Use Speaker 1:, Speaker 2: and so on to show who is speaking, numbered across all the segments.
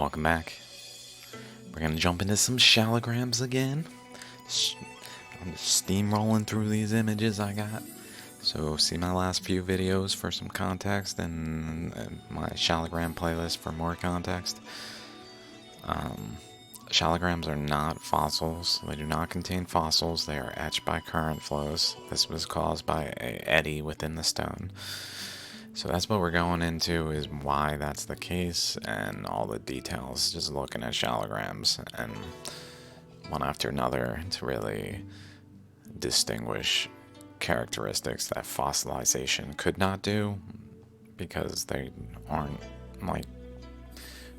Speaker 1: welcome back. We're gonna jump into some Shaligrams again. I'm just steamrolling through these images I got. So see my last few videos for some context and my Shaligram playlist for more context. Shaligrams are not fossils. They do not contain fossils. They are etched by current flows. This was caused by an eddy within the stone. So that's what we're going into, is why that's the case and all the details, just looking at Shaligrams and one after another to really distinguish characteristics that fossilization could not do, because they aren't like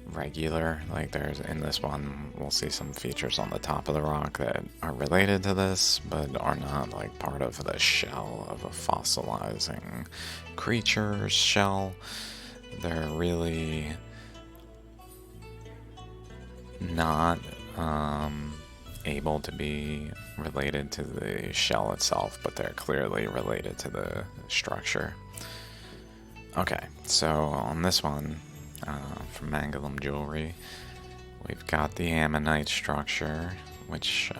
Speaker 1: regular. Like there's, in this one, we'll see some features on the top of the rock that are related to this, but are not like part of the shell of a fossilizing creature's shell. They're really not able to be related to the shell itself, but they're clearly related to the structure. Okay, so on this one, from Mangulum Jewelry, we've got the ammonite structure, which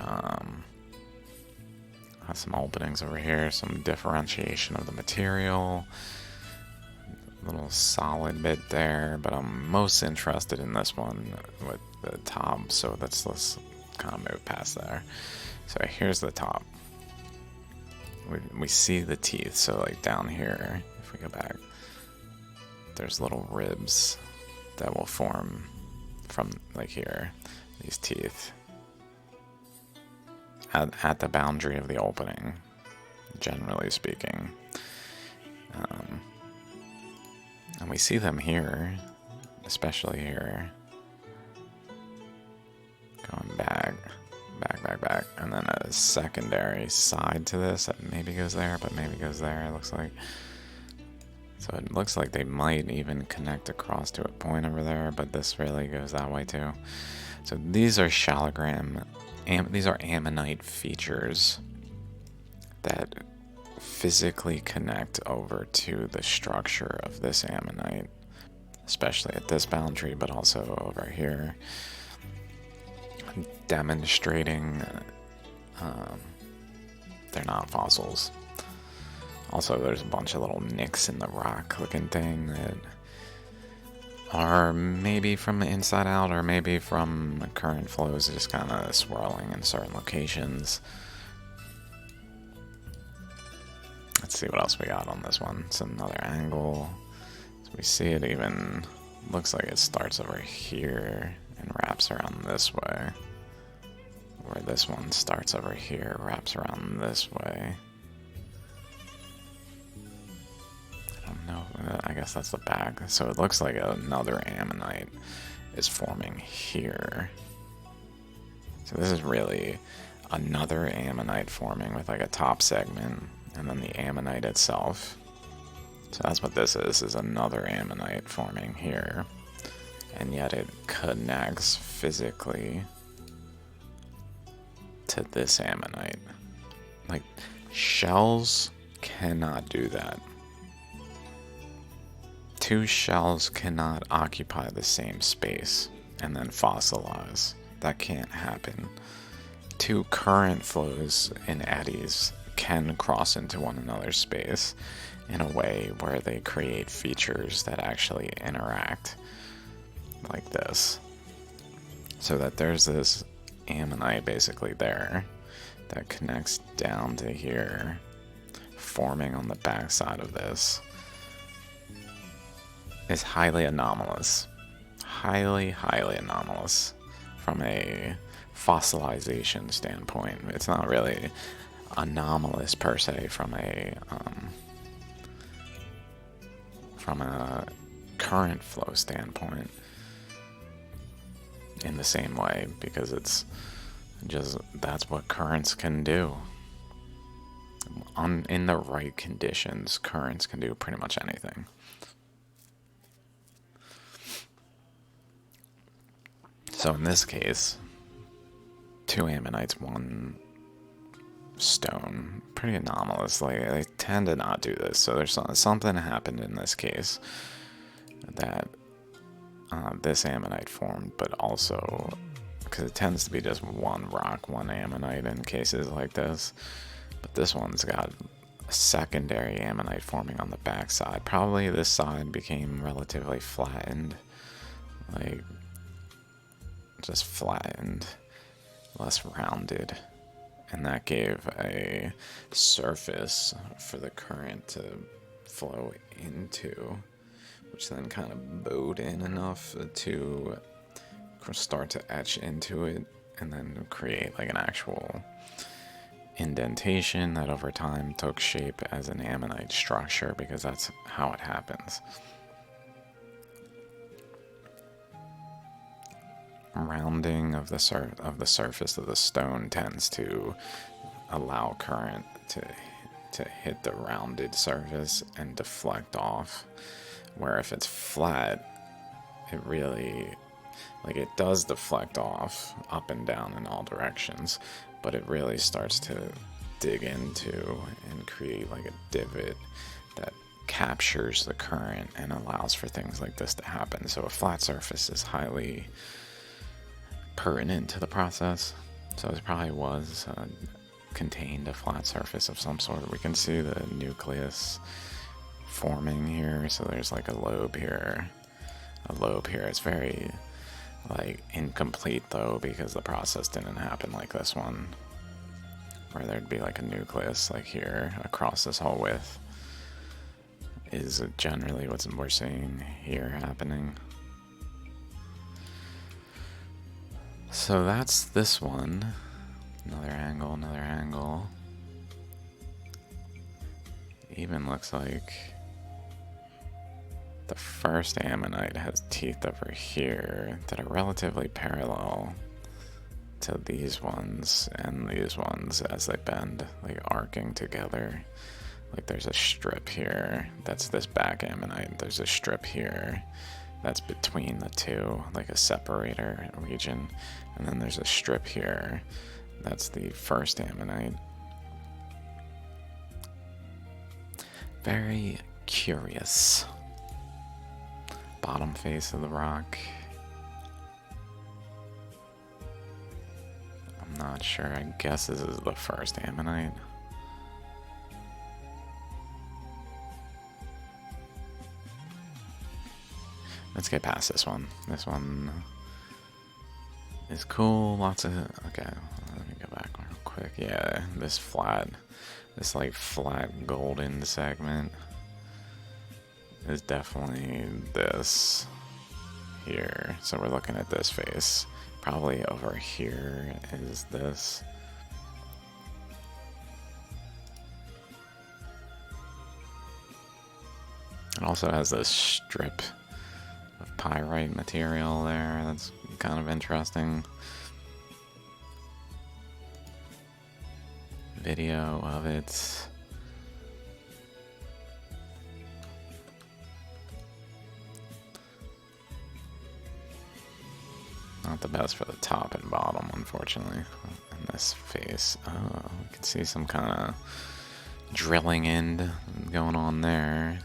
Speaker 1: has some openings over here, some differentiation of the material, little solid bit there, but I'm most interested in this one with the top, so let's kind of move past there. So here's the top. We see the teeth, so like down here, if we go back, there's little ribs that will form from like here, these teeth, at the boundary of the opening, generally speaking. And we see them here, especially here, going back, and then a secondary side to this that maybe goes there, but maybe goes there, it looks like. So it looks like they might even connect across to a point over there, but this really goes that way too. So these are these are ammonite features that physically connect over to the structure of this ammonite, especially at this boundary, but also over here, demonstrating they're not fossils. Also, there's a bunch of little nicks in the rock looking thing that are maybe from the inside out, or maybe from current flows just kind of swirling in certain locations. Let's see what else we got on this one. It's another angle. So we see it even looks like it starts over here and wraps around this way, where this one starts over here, wraps around this way. No, I guess that's the back. So it looks like another ammonite is forming here. So this is really another ammonite forming with like a top segment, and then the ammonite itself. So that's what this is another ammonite forming here. And yet it connects physically to this ammonite. Like, shells cannot do that. Two shells cannot occupy the same space and then fossilize. That can't happen. Two current flows in eddies can cross into one another's space in a way where they create features that actually interact like this. So that there's this ammonite basically there that connects down to here, forming on the back side of this, is highly anomalous. Highly anomalous from a fossilization standpoint. It's not really anomalous per se from a current flow standpoint in the same way, because it's just, that's what currents can do. In the right conditions, currents can do pretty much anything. So in this case, two ammonites, one stone. Pretty anomalous. Like, they tend to not do this. So there's something happened in this case that this ammonite formed, but also because it tends to be just one rock, one ammonite in cases like this. But this one's got a secondary ammonite forming on the back side. Probably this side became relatively flattened, like just flattened, less rounded. And that gave a surface for the current to flow into, which then kind of bowed in enough to start to etch into it and then create like an actual indentation that over time took shape as an ammonite structure, because that's how it happens. Rounding of the surface of the stone tends to allow current to hit the rounded surface and deflect off, where if it's flat, it really, like, it does deflect off up and down in all directions, but it really starts to dig into and create like a divot that captures the current and allows for things like this to happen. So a flat surface is highly pertinent to the process. So it probably was contained a flat surface of some sort. We can see the nucleus forming here, so there's like a lobe here. It's very like incomplete though, because the process didn't happen like this one, where there'd be like a nucleus like here across this whole width. Is generally what we're seeing here happening. So that's this one. Another angle. Even looks like the first ammonite has teeth over here that are relatively parallel to these ones and these ones as they bend, like arcing together. Like there's a strip here, that's this back ammonite. There's a strip here that's between the two, like a separator region. And then there's a strip here, that's the first ammonite. Very curious. Bottom face of the rock. I'm not sure, I guess this is the first ammonite. Let's get past this one. This one is cool. Lots of... Okay, let me go back real quick. Yeah, this like flat golden segment is definitely this here. So we're looking at this face. Probably over here is this. It also has this strip of pyrite material there. That's kind of interesting. Video of it. Not the best for the top and bottom, unfortunately, in this face. Oh, you can see some kind of drilling end going on there.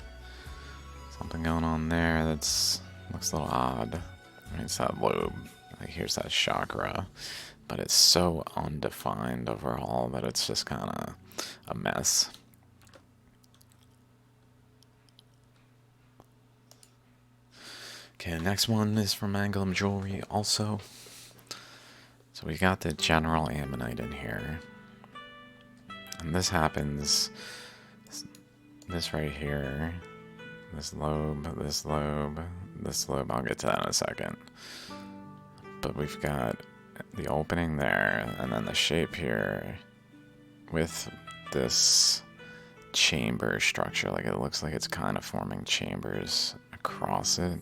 Speaker 1: Something going on there that's looks a little odd. I mean, it's that lobe. Like, here's that chakra, but it's so undefined overall that it's just kind of a mess. Okay, the next one is from Anglum Jewelry also. So we got the general ammonite in here. And this happens, this right here, this lobe, this lobe, this lobe, I'll get to that in a second. But we've got the opening there, and then the shape here with this chamber structure. Like, it looks like it's kind of forming chambers across it.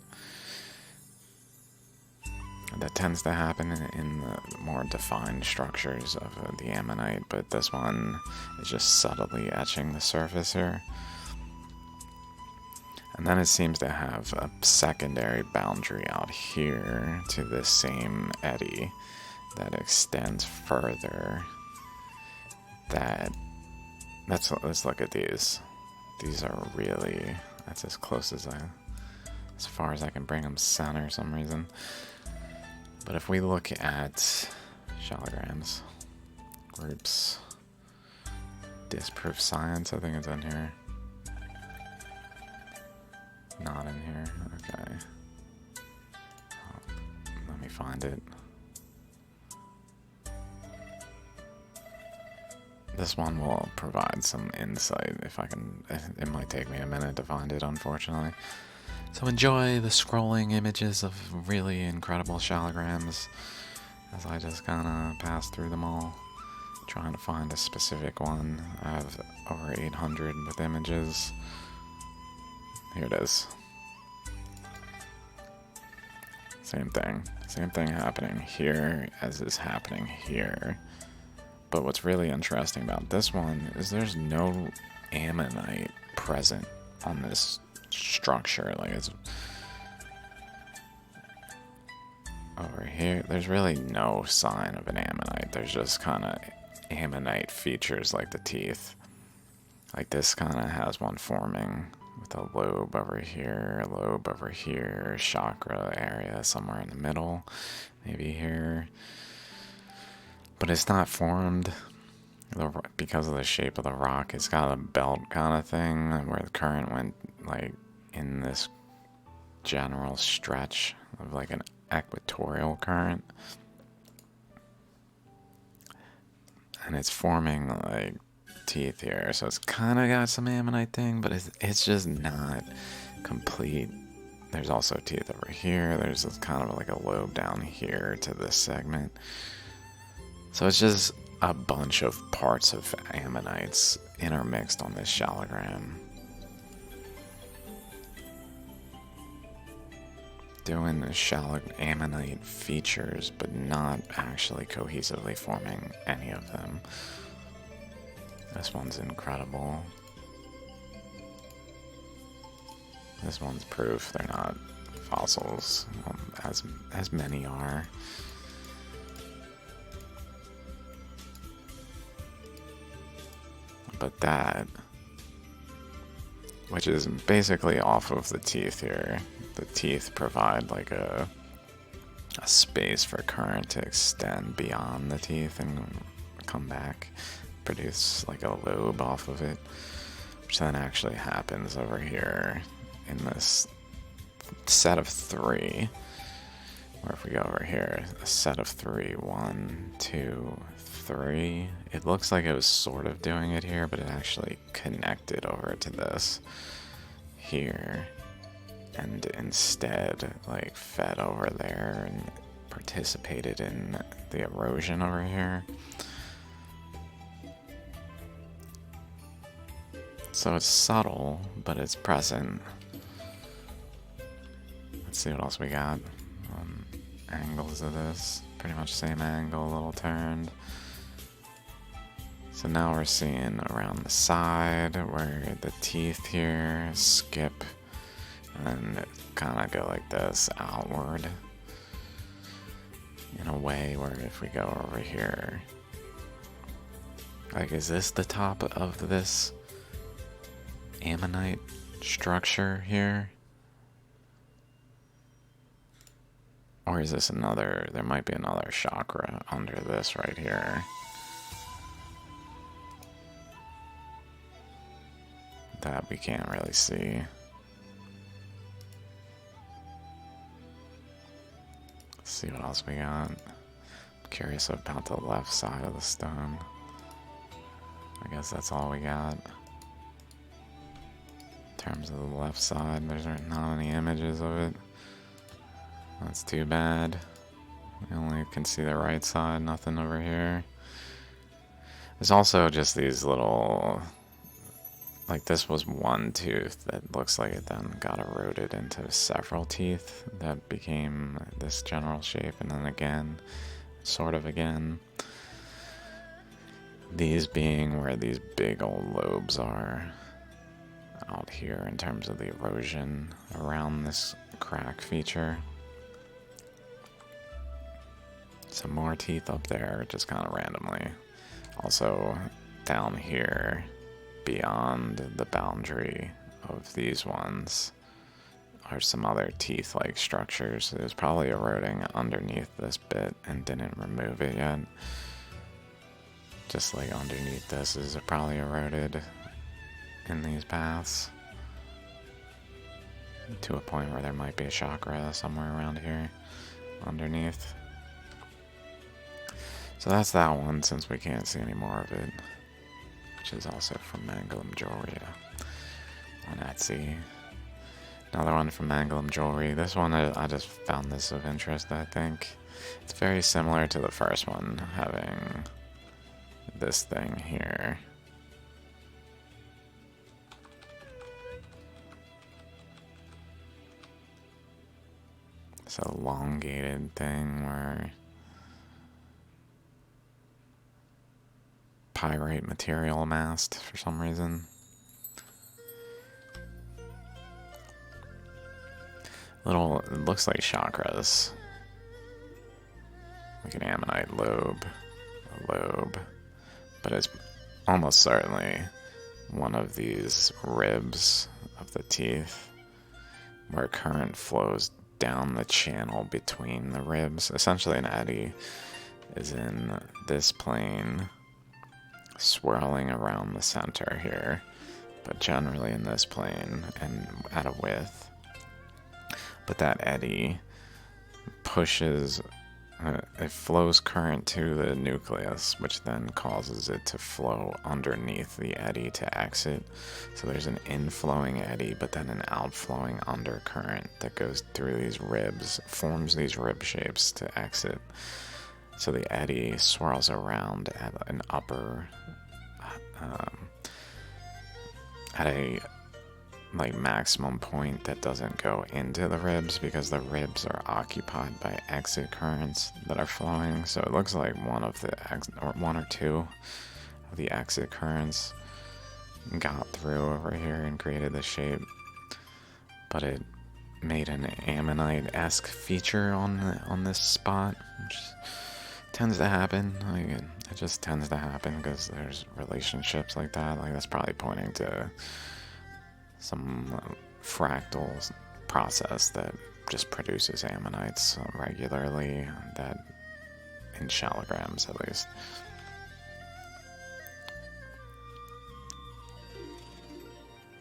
Speaker 1: That tends to happen in the more defined structures of the ammonite, but this one is just subtly etching the surface here. And then it seems to have a secondary boundary out here to this same eddy that extends further. Let's look at these. These are really, that's as close as as far as I can bring them center for some reason. But if we look at Shaligrams, groups, disproof science, I think it's in here. Not in here, okay. Let me find it. This one will provide some insight if I can. It might take me a minute to find it, unfortunately. So enjoy the scrolling images of really incredible Shaligrams as I just kind of pass through them all, trying to find a specific one. I have over 800 with images. Here it is. Same thing happening here as is happening here. But what's really interesting about this one is there's no ammonite present on this structure. Like, it's over here, there's really no sign of an ammonite. There's just kind of ammonite features like the teeth. Like this kind of has one forming with a lobe over here, chakra area somewhere in the middle, maybe here. But it's not formed because of the shape of the rock. It's got a belt kind of thing where the current went like in this general stretch of like an equatorial current. And it's forming like teeth here. So it's kind of got some ammonite thing, but it's just not complete. There's also teeth over here. There's this kind of like a lobe down here to this segment. So it's just a bunch of parts of ammonites intermixed on this Shaligram. Doing the ammonite features, but not actually cohesively forming any of them. This one's incredible. This one's proof they're not fossils, as many are. But that, which is basically off of the teeth here, the teeth provide like a space for current to extend beyond the teeth and come back, produce like a lobe off of it, which then actually happens over here in this set of three. Or if we go over here, a set of three, 1, 2, 3. It looks like it was sort of doing it here, but it actually connected over to this here, and instead like fed over there and participated in the erosion over here. So it's subtle, but it's present. Let's see what else we got. Angles of this, pretty much same angle, a little turned. So now we're seeing around the side where the teeth here skip and kind of go like this outward in a way where if we go over here, like, is this the top of this ammonite structure here? Or is this another, there might be another chakra under this right here. That we can't really see. Let's see what else we got. I'm curious about the left side of the stone. I guess that's all we got. In terms of the left side, there's not any images of it. That's too bad. We only can see the right side, nothing over here. There's also just these little, like this was one tooth that looks like it then got eroded into several teeth that became this general shape, and then again, sort of again. These being where these big old lobes are out here in terms of the erosion around this crack feature. Some more teeth up there, just kind of randomly. Also, down here, beyond the boundary of these ones, are some other teeth-like structures. It was probably eroding underneath this bit and didn't remove it yet. Just like underneath this is probably eroded in these paths to a point where there might be a chakra somewhere around here underneath. So that's that one, since we can't see any more of it, which is also from Manglam Jewelry on Etsy. Another one from Manglam Jewelry. This one, I just found this of interest, I think. It's very similar to the first one, having this thing here. This elongated thing where pyrite material amassed for some reason. It looks like chakras. Like an ammonite lobe, a lobe. But it's almost certainly one of these ribs of the teeth where current flows down the channel between the ribs. Essentially, an eddy is in this plane, swirling around the center here, but generally in this plane and at a width. But that eddy pushes, it flows current to the nucleus, which then causes it to flow underneath the eddy to exit. So there's an inflowing eddy, but then an outflowing undercurrent that goes through these ribs, forms these rib shapes to exit. So the eddy swirls around at an upper, at a maximum point that doesn't go into the ribs, because the ribs are occupied by exit currents that are flowing. So it looks like one or two of the exit currents got through over here and created the shape, but it made an ammonite-esque feature on this spot, which tends to happen. It just tends to happen because there's relationships like that. Like, that's probably pointing to some fractal process that just produces ammonites regularly, that in Shaligrams at least.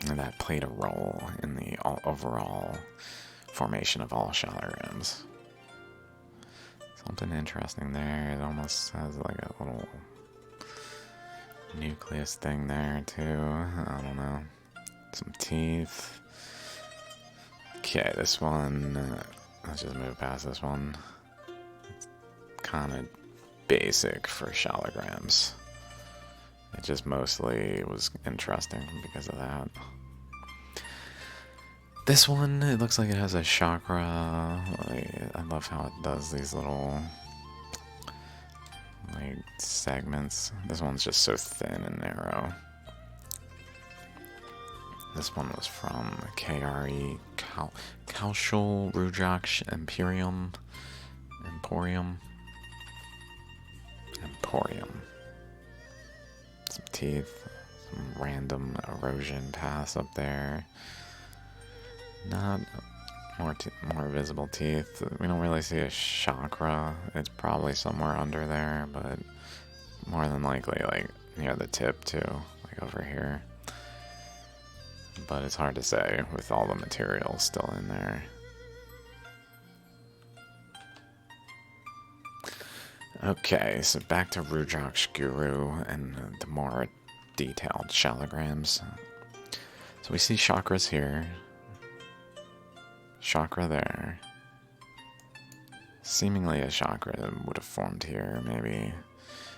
Speaker 1: And that played a role in the overall formation of all Shaligrams. Something interesting there. It almost has like a little nucleus thing there too. I don't know. Some teeth. Okay, this one, let's just move past this one. It's kind of basic for Shaligrams. It just mostly was interesting because of that. This one, it looks like it has a chakra. I love how it does these little segments. This one's just so thin and narrow. This one was from KRE, Kaushal Rujaksh Emporium. Some teeth, some random erosion paths up there. Not more visible teeth. We don't really see a chakra. It's probably somewhere under there, but more than likely like near the tip too, like over here. But it's hard to say with all the material still in there. Okay, so back to Rujaksh Guru and the more detailed Shaligrams. So we see chakras here. Chakra there. Seemingly a chakra would have formed here, maybe.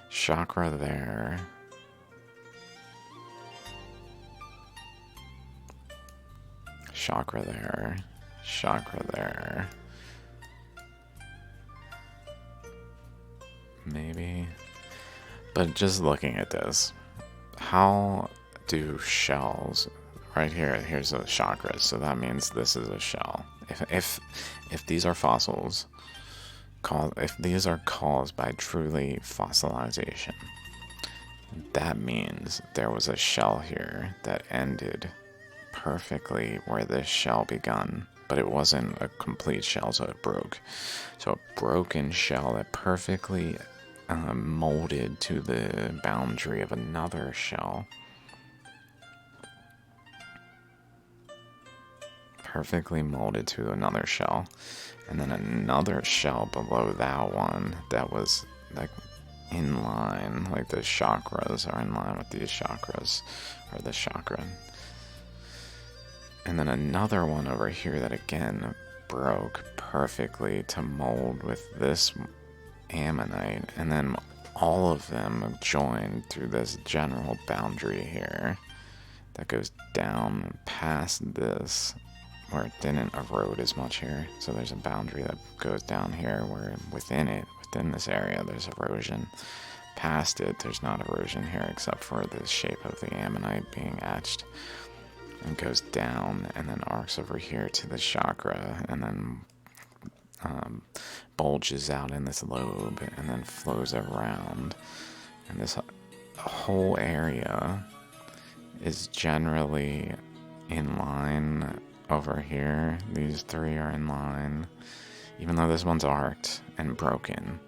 Speaker 1: Chakra there. Chakra there. Chakra there. Maybe. But just looking at this, how do shells, right here, here's the chakras, so that means this is a shell. If these are fossils, if these are caused by truly fossilization, that means there was a shell here that ended perfectly where this shell begun, but it wasn't a complete shell, so it broke. So a broken shell that perfectly molded to the boundary of another shell. Perfectly molded to another shell. And then another shell below that one that was like in line, like the chakras are in line with these chakras, or the chakra. And then another one over here that again broke perfectly to mold with this ammonite, and then all of them joined through this general boundary here that goes down past this, where it didn't erode as much here. So there's a boundary that goes down here where within this area, there's erosion. Past it, there's not erosion here except for the shape of the ammonite being etched. And goes down and then arcs over here to the chakra, and then bulges out in this lobe and then flows around. And this whole area is generally in line over here. These three are in line. Even though this one's arced and broken,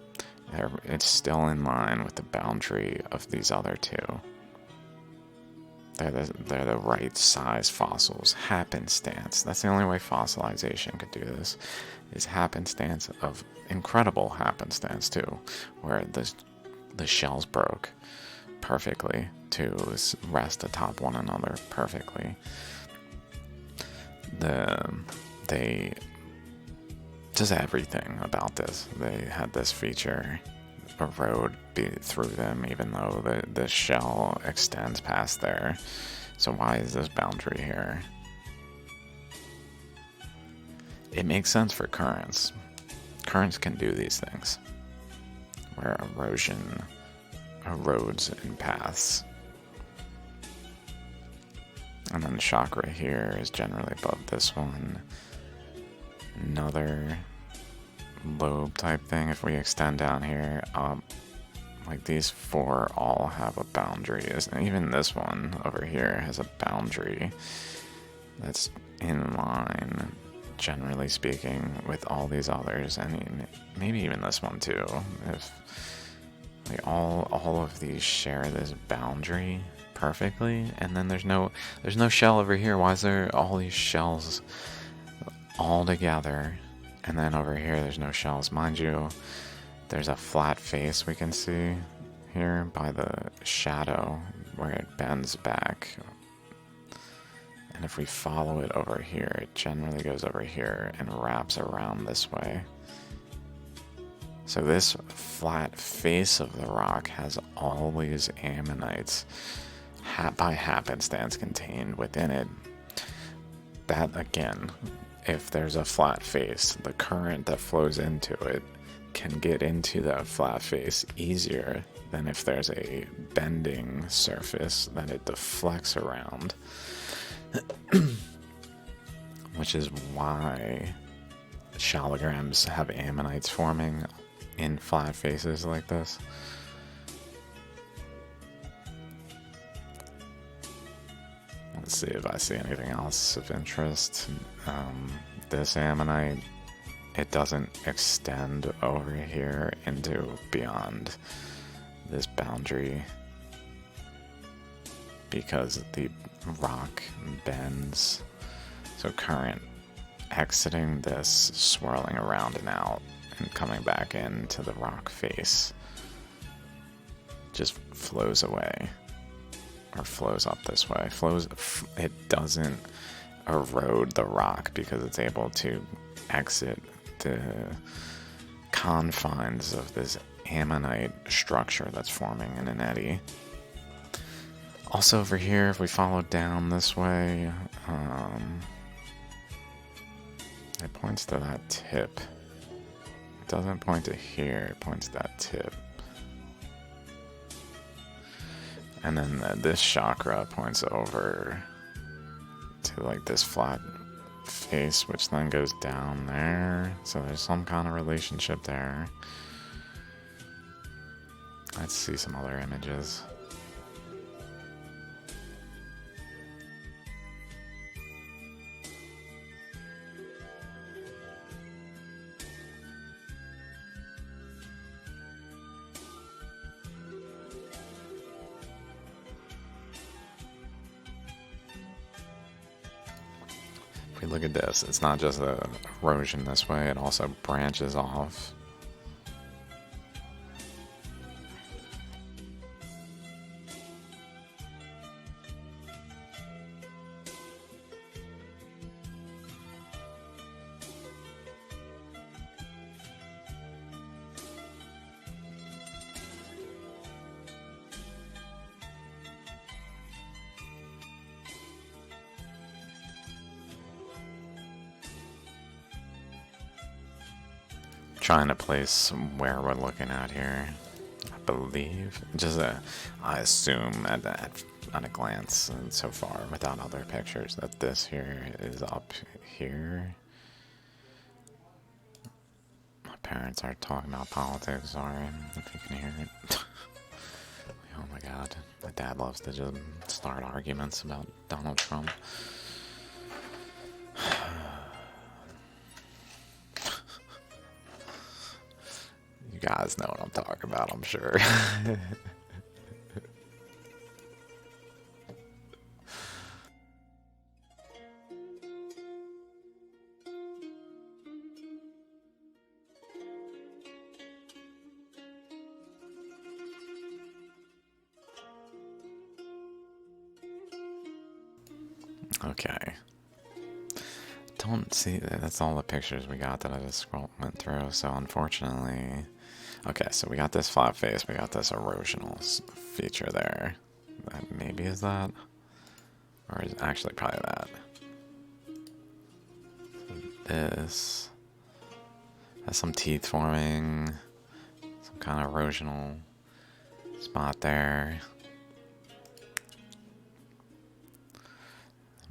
Speaker 1: it's still in line with the boundary of these other two. They're the right size fossils. Happenstance. That's the only way fossilization could do this, is happenstance, of incredible happenstance too, where the shells broke perfectly to rest atop one another perfectly. They just everything about this. They had this feature erode through them, even though the shell extends past there. So why is this boundary here? It makes sense for currents. Currents can do these things, where erosion erodes in paths. And then the chakra here is generally above this one. Another lobe type thing. If we extend down here, like these four all have a boundary. And even this one over here has a boundary that's in line, generally speaking, with all these others. I mean, maybe even this one too. If like all of these share this boundary perfectly, and then there's no shell over here. Why is there all these shells all together? And then over here, there's no shells. Mind you, there's a flat face we can see here by the shadow where it bends back. And if we follow it over here, it generally goes over here and wraps around this way. So this flat face of the rock has all these ammonites by happenstance contained within it. That, again, if there's a flat face, the current that flows into it can get into that flat face easier than if there's a bending surface that it deflects around. Which is why Shaligrams have ammonites forming in flat faces like this. Let's see if I see anything else of interest. This ammonite, it doesn't extend over here into beyond this boundary because the rock bends. So current exiting this, swirling around and out, and coming back into the rock face just flows away. Or flows up this way. It doesn't erode the rock because it's able to exit the confines of this ammonite structure that's forming in an eddy. Also over here, if we follow down this way, it points to that tip. It doesn't point to here, it points to that tip. And then this chakra points over to like this flat face, which then goes down there. So there's some kind of relationship there. Let's see some other images. if we look at this, it's not just a erosion this way, it also branches off. Trying to place where we're looking at here. I believe, I assume at a glance and so far without other pictures that this here is up here. My parents are talking about politics, sorry if you can hear it. Oh my god, my dad loves to just start arguments about Donald Trump. You guys know what I'm talking about, I'm sure. Okay. Don't see, that's all the pictures we got that I just went through, so unfortunately... Okay, so we got this flat face, we got this erosional feature there. That maybe is that? Or is it actually probably that? This has some teeth forming, some kind of erosional spot there.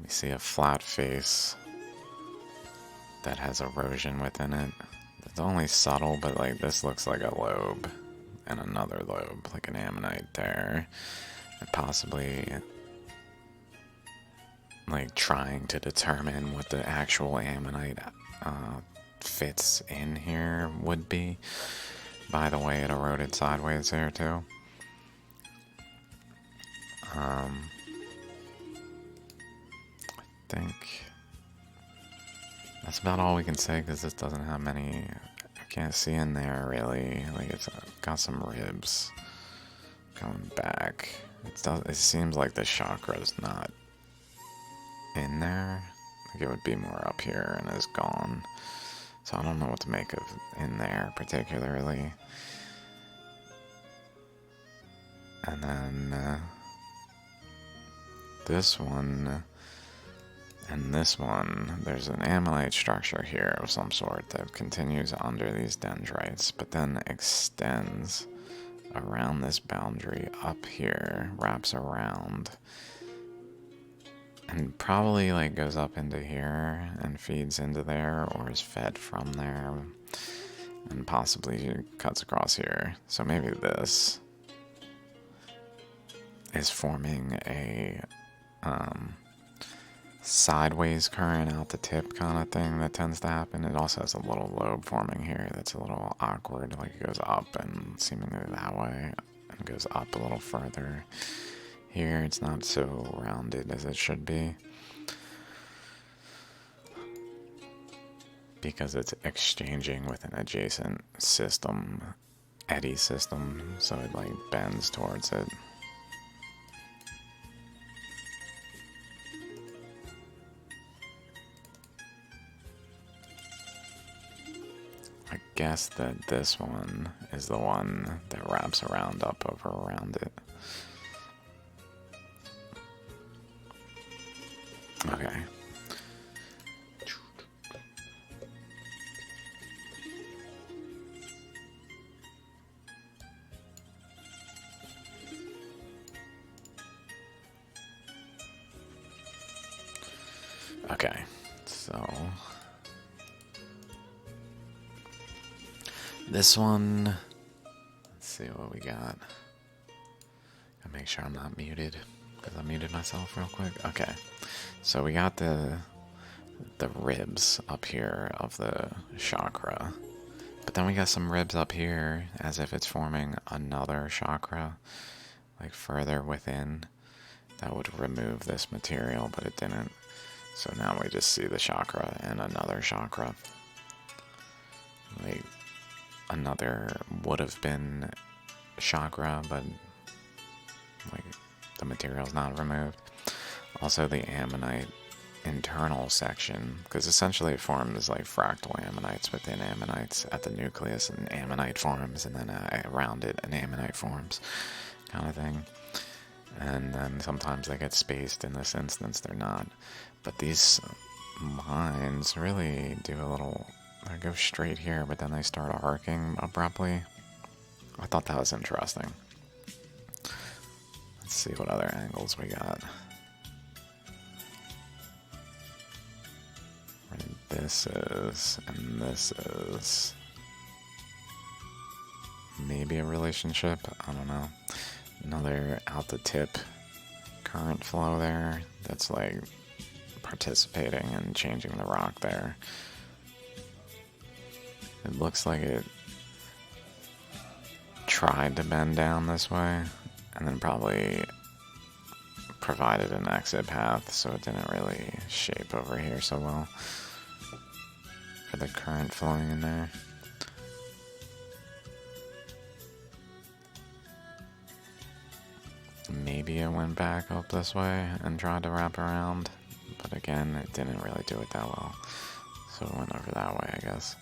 Speaker 1: We see a flat face that has erosion within it. It's only subtle, but like this looks like a lobe and another lobe, like an ammonite there, and possibly like trying to determine what the actual ammonite fits in here would be by the way it eroded sideways there too. I think that's about all we can say because this doesn't have many. I can't see in there really. Like it's got some ribs going back. It seems like the chakra is not in there. Like it would be more up here and is gone. So I don't know what to make of in there particularly. And then this one. And this one, there's an ammonite structure here of some sort that continues under these dendrites, but then extends around this boundary up here, wraps around, and probably like goes up into here and feeds into there, or is fed from there, and possibly cuts across here. So maybe this is forming a sideways current out the tip kind of thing that tends to happen. It also has a little lobe forming here that's a little awkward, like it goes up and seemingly that way and goes up a little further. Here it's not so rounded as it should be because it's exchanging with an adjacent system, eddy system, so it like bends towards it. I guess that this one is the one that wraps around up over around it. Okay. Okay, so this one, let's see what we got. Gotta make sure I'm not muted, because I muted myself real quick. Okay, so we got the ribs up here of the chakra, but then we got some ribs up here as if it's forming another chakra, like further within, that would remove this material, but it didn't. So now we just see the chakra and another chakra. Like, another would have been chakra, but like the material's not removed. Also the ammonite internal section, because essentially it forms like fractal ammonites within ammonites at the nucleus, and ammonite forms, and then around it an ammonite forms, kind of thing. And then sometimes they get spaced. In this instance they're not. But these lines really do a little, they go straight here, but then they start arcing abruptly. I thought that was interesting. Let's see what other angles we got. And this is, and this is maybe a relationship, I don't know. Another out the tip current flow there that's like participating and changing the rock there. It looks like it tried to bend down this way and then probably provided an exit path, so it didn't really shape over here so well for the current flowing in there. Maybe it went back up this way and tried to wrap around, but again, it didn't really do it that well, so it went over that way, I guess.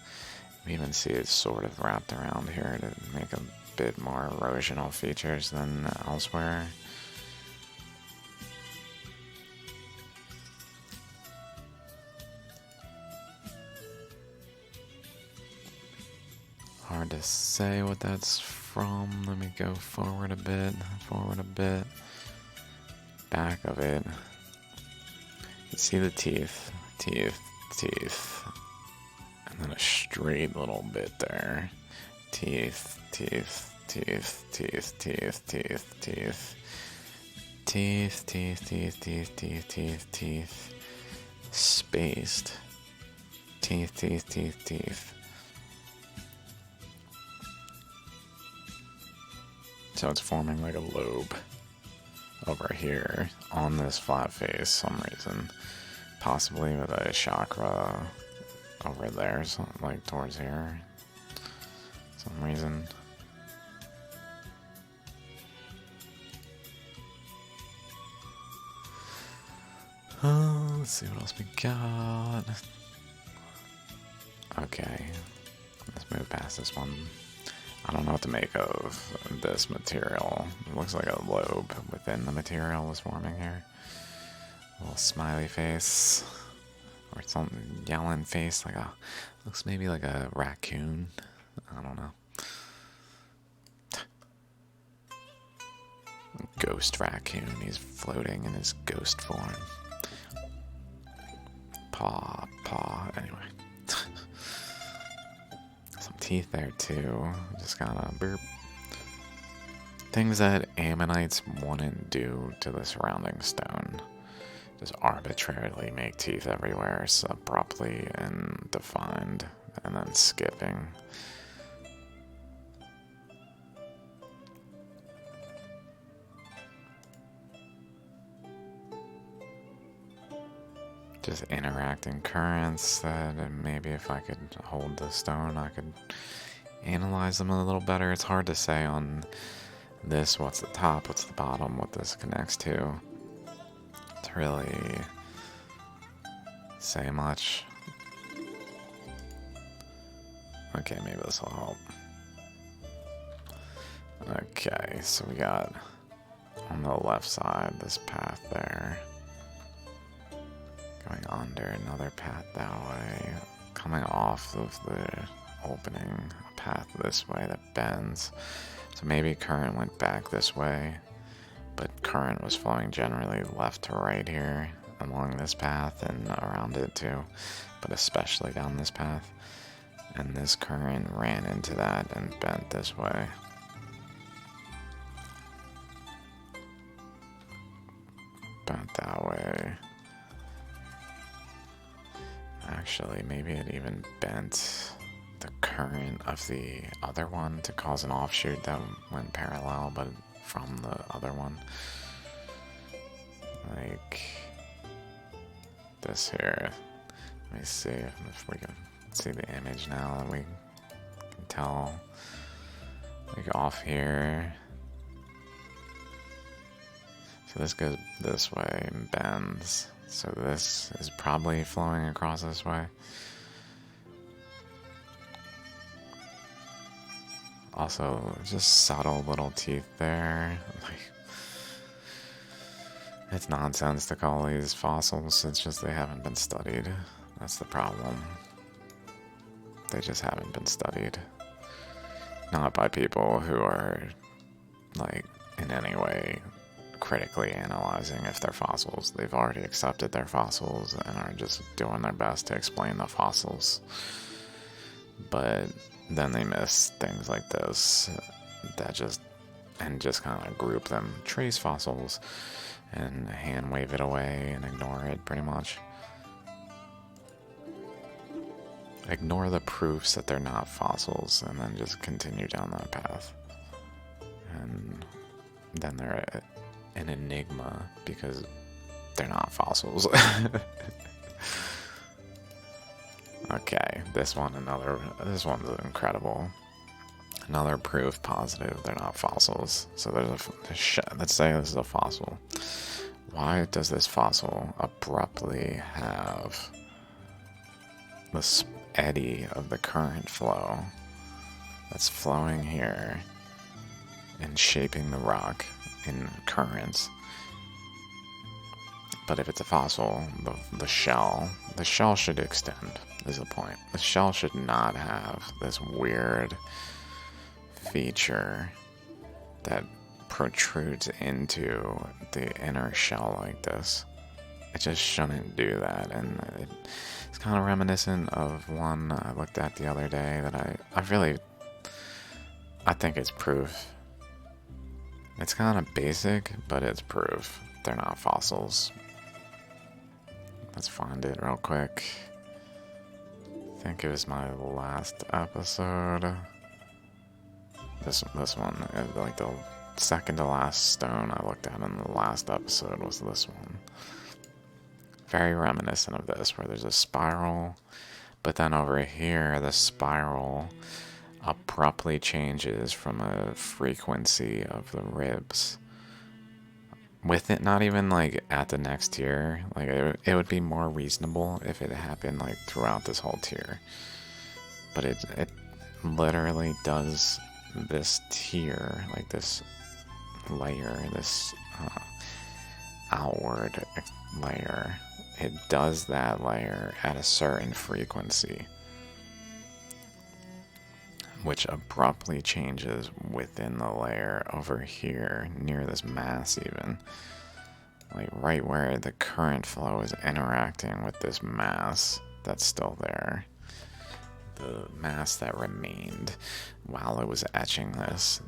Speaker 1: We even see it sort of wrapped around here to make a bit more erosional features than elsewhere. Hard to say what that's from. Let me go forward a bit, back of it. You see the teeth, and then a straight little bit there. Teeth, spaced. Teeth. So it's forming like a lobe over here on this flat face some reason. Possibly with a chakra over there, something like towards here. Some reason. Let's see what else we got. Okay, let's move past this one. I don't know what to make of this material. It looks like a lobe within the material was forming here. A little smiley face. Or something yelling face, like a, looks maybe like a raccoon. I don't know. Ghost raccoon, he's floating in his ghost form. Paw, anyway. Some teeth there too, just kind of burp. Things that ammonites wouldn't do to the surrounding stone. Just arbitrarily make teeth everywhere, so abruptly and defined, and then skipping. Just interacting currents that maybe if I could hold the stone, I could analyze them a little better. It's hard to say on this what's the top, what's the bottom, what this connects to. To really say much. Okay, maybe this will help. Okay, so we got on the left side this path there. Going under another path that way. Coming off of the opening, a path this way that bends. So maybe current went back this way. But current was flowing generally left to right here along this path and around it too, but especially down this path. And this current ran into that and bent this way. Bent that way. Actually, maybe it even bent the current of the other one to cause an offshoot that went parallel, but from the other one. Like this here. Let me see if we can see the image now that we can tell. Like off here. So this goes this way and bends. So this is probably flowing across this way. Also, just subtle little teeth there. Like, it's nonsense to call these fossils. It's just they haven't been studied. That's the problem. They just haven't been studied. Not by people who are, like, in any way critically analyzing if they're fossils. They've already accepted they're fossils and are just doing their best to explain the fossils. But then they miss things like this that just kind of group them, trace fossils, and hand wave it away and ignore it pretty much. Ignore the proofs that they're not fossils and then just continue down that path. And then they're an enigma because they're not fossils. Okay, this one's incredible. Another proof positive they're not fossils. So there's let's say this is a fossil. Why does this fossil abruptly have this eddy of the current flow that's flowing here and shaping the rock in currents? But if it's a fossil, the shell should extend, is the point. The shell should not have this weird feature that protrudes into the inner shell like this. It just shouldn't do that, and it's kind of reminiscent of one I looked at the other day that I think it's proof. It's kind of basic, but it's proof. They're not fossils. Let's find it real quick. I think it was my last episode. This one, like the second to last stone I looked at in the last episode was this one. Very reminiscent of this, where there's a spiral, but then over here the spiral abruptly changes from a frequency of the ribs. With it not even like at the next tier, like it would be more reasonable if it happened like throughout this whole tier. But it literally does this tier, like this layer, this outward layer. It does that layer at a certain frequency, which abruptly changes within the layer over here, near this mass even. Like right where the current flow is interacting with this mass that's still there. The mass that remained while it was etching this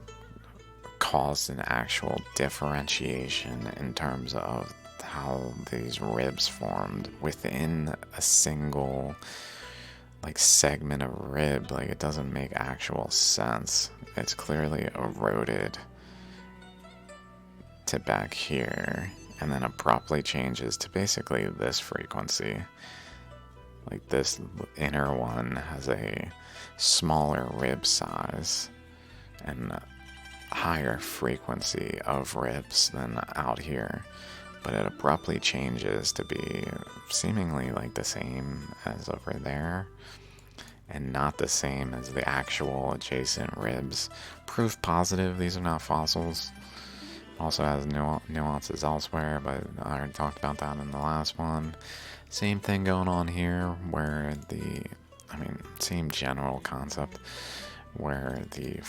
Speaker 1: caused an actual differentiation in terms of how these ribs formed within a single like segment of rib. Like it doesn't make actual sense. It's clearly eroded to back here and then abruptly changes to basically this frequency. Like this inner one has a smaller rib size and a higher frequency of ribs than out here, but it abruptly changes to be seemingly like the same as over there and not the same as the actual adjacent ribs. Proof positive these are not fossils. Also has nuances elsewhere, but I already talked about that in the last one. Same thing going on here, where same general concept, where the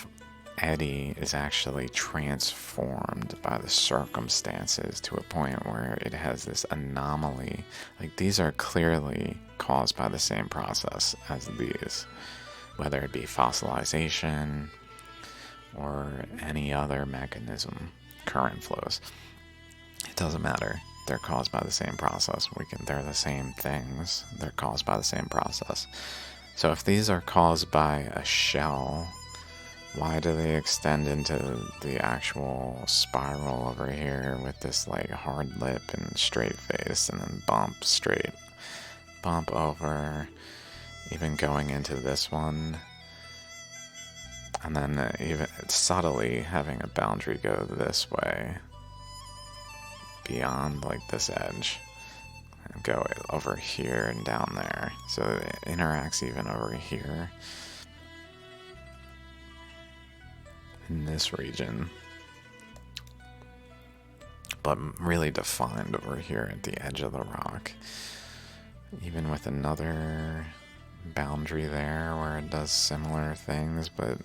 Speaker 1: eddy is actually transformed by the circumstances to a point where it has this anomaly. Like these are clearly caused by the same process as these, whether it be fossilization or any other mechanism, current flows. It doesn't matter. They're caused by the same process. They're the same things. They're caused by the same process. So if these are caused by a shell Why do they extend into the actual spiral over here with this like hard lip and straight face and then bump straight, bump over, even going into this one, and then even subtly having a boundary go this way beyond like this edge and go over here and down there, so it interacts even over here in this region, but really defined over here at the edge of the rock, even with another boundary there where it does similar things, but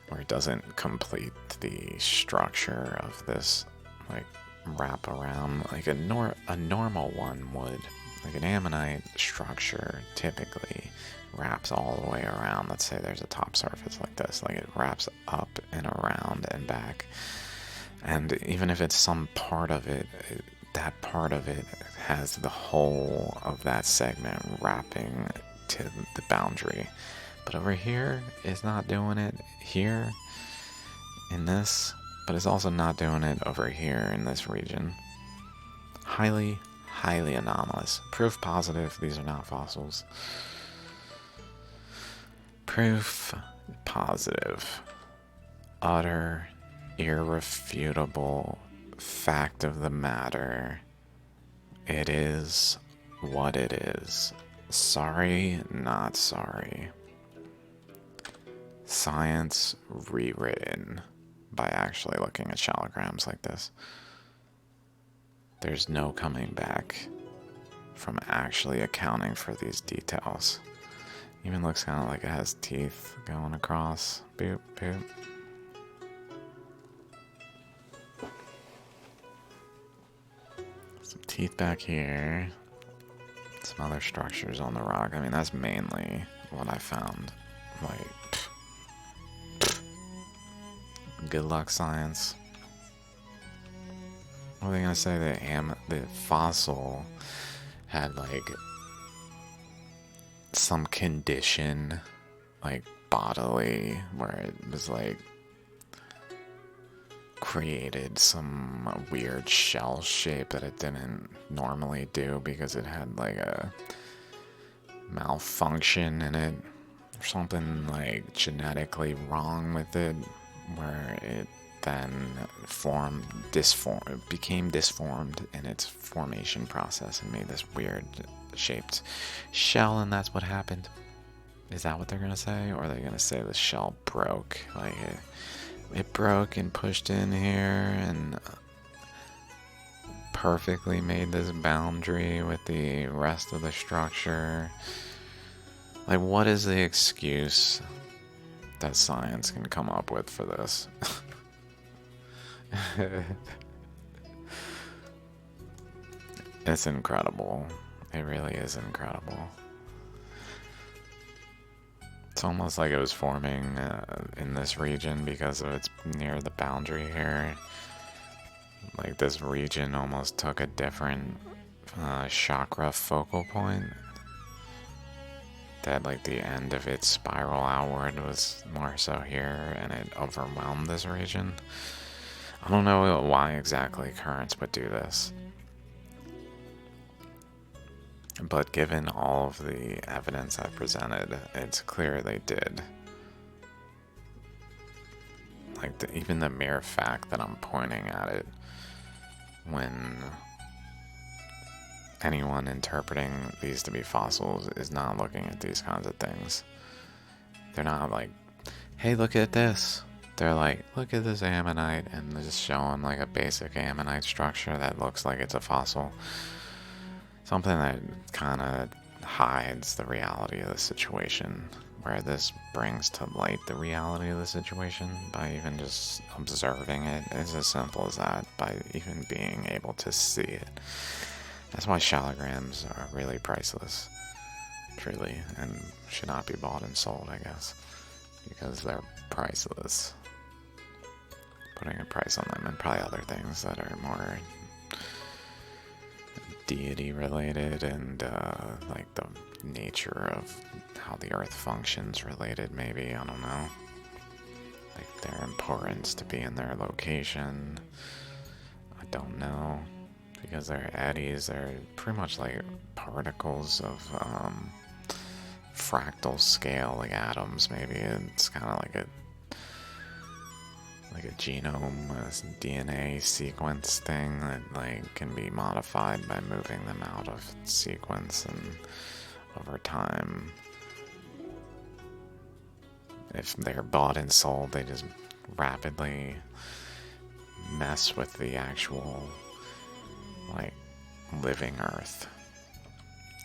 Speaker 1: where it doesn't complete the structure of this like wrap around like a normal one would. Like an ammonite structure typically wraps all the way around. Let's say there's a top surface like this, like it wraps up and around and back. And even if it's some part of it, that part of it has the whole of that segment wrapping to the boundary. But over here, it's not doing it here in this, but it's also not doing it over here in this region. Highly anomalous. Proof positive these are not fossils. Proof positive. Utter, irrefutable fact of the matter. It is what it is. Sorry, not sorry. Science rewritten by actually looking at shaligrams like this. There's no coming back from actually accounting for these details. Even looks kind of like it has teeth going across. Boop, boop. Some teeth back here. Some other structures on the rock. I mean, that's mainly what I found. Like, good luck, science. What are they gonna say? The fossil had like some condition, like bodily, where it was like created some weird shell shape that it didn't normally do because it had like a malfunction in it, or something like genetically wrong with it, where it then became disformed in its formation process and made this weird shaped shell, and that's what happened. Is that what they're gonna say? Or are they gonna say the shell broke? Like it broke and pushed in here and perfectly made this boundary with the rest of the structure. Like, what is the excuse that science can come up with for this? It's incredible. It really is incredible. It's almost like it was forming in this region because of it's near the boundary here. Like this region almost took a different chakra focal point. That like the end of its spiral outward was more so here, and it overwhelmed this region. I don't know why exactly currents would do this, but given all of the evidence I presented, it's clear they did. Like even the mere fact that I'm pointing at it, when anyone interpreting these to be fossils is not looking at these kinds of things. They're not like, hey, look at this. They're like, look at this ammonite, and they're just showing like a basic ammonite structure that looks like it's a fossil. Something that kind of hides the reality of the situation, where this brings to light the reality of the situation by even just observing it. It's as simple as that, by even being able to see it. That's why shaligrams are really priceless, truly, and should not be bought and sold, I guess, because they're priceless. Putting a price on them, and probably other things that are more deity related and like the nature of how the earth functions related, maybe, I don't know. like their importance to be in their location. I don't know, because they're eddies. They're pretty much like particles of fractal scale, like atoms. Maybe it's kind of like a genome, a DNA sequence thing that like can be modified by moving them out of sequence, and over time, if they're bought and sold, they just rapidly mess with the actual like living Earth.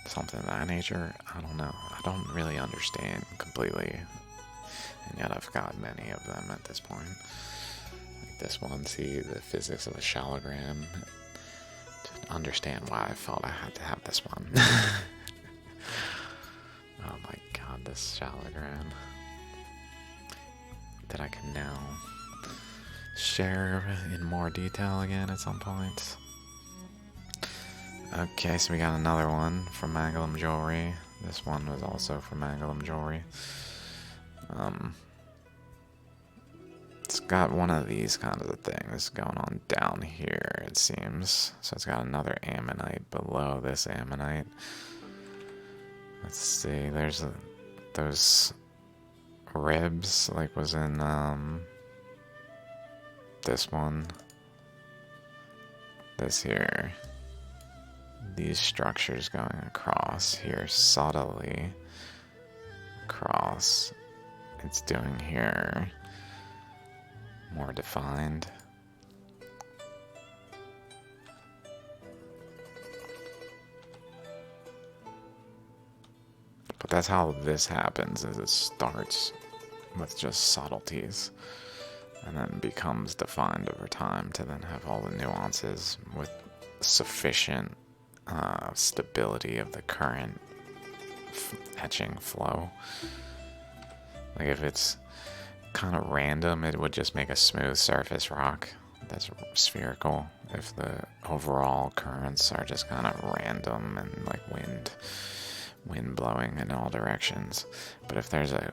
Speaker 1: Something of that nature. I don't know. I don't really understand completely, and yet I've got many of them at this point. Like this one, see the physics of a Shaligram. To understand why I felt I had to have this one. Oh my god, this Shaligram that I can now share in more detail again at some point. Okay, so we got another one from Magulum Jewelry. This one was also from Magulum Jewelry. It's got one of these kinds of things going on down here, it seems. So it's got another ammonite below this ammonite. Let's see, there's those ribs, like was in this one. This here. These structures going across here subtly. Across. It's doing here. More defined. But that's how this happens, is it starts with just subtleties and then becomes defined over time to then have all the nuances with sufficient stability of the current etching flow. Like if it's kind of random, it would just make a smooth surface rock that's spherical. If the overall currents are just kind of random and like wind blowing in all directions. But if there's a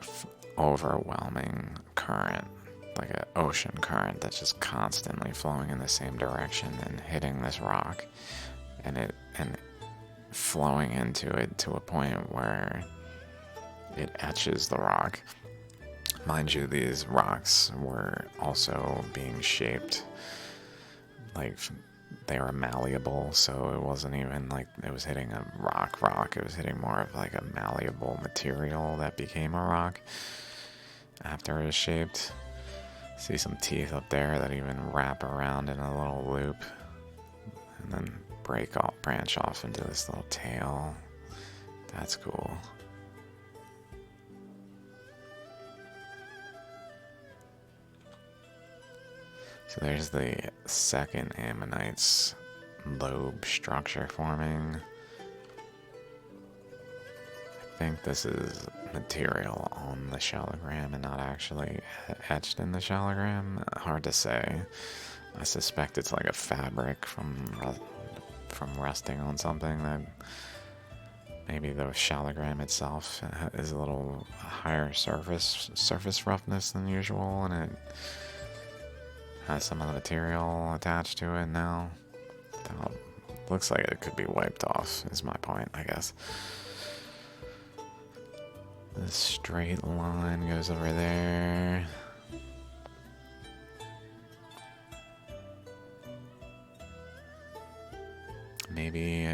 Speaker 1: overwhelming current, like an ocean current that's just constantly flowing in the same direction and hitting this rock, and flowing into it to a point where it etches the rock. Mind you, these rocks were also being shaped like they were malleable, so it wasn't even like it was hitting a rock. It was hitting more of like a malleable material that became a rock after it was shaped. See some teeth up there that even wrap around in a little loop and then branch off into this little tail. That's cool. So there's the second ammonite's lobe structure forming. I think this is material on the Shaligram and not actually etched in the Shaligram. Hard to say. I suspect it's like a fabric from resting on something that maybe the Shaligram itself is a little higher surface roughness than usual, and it has some of the material attached to it now. Looks like it could be wiped off, is my point, I guess. This straight line goes over there. Maybe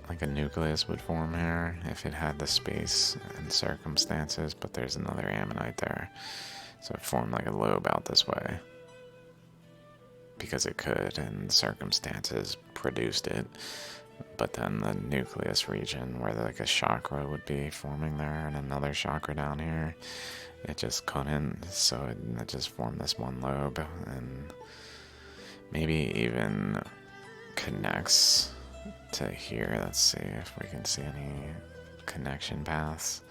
Speaker 1: like a nucleus would form here if it had the space and circumstances, but there's another ammonite there. So it formed like a lobe out this way. Because it could, and circumstances produced it. But then the nucleus region, where like a chakra would be forming there, and another chakra down here, it just couldn't, so it just formed this one lobe, and maybe even connects to here. Let's see if we can see any connection paths.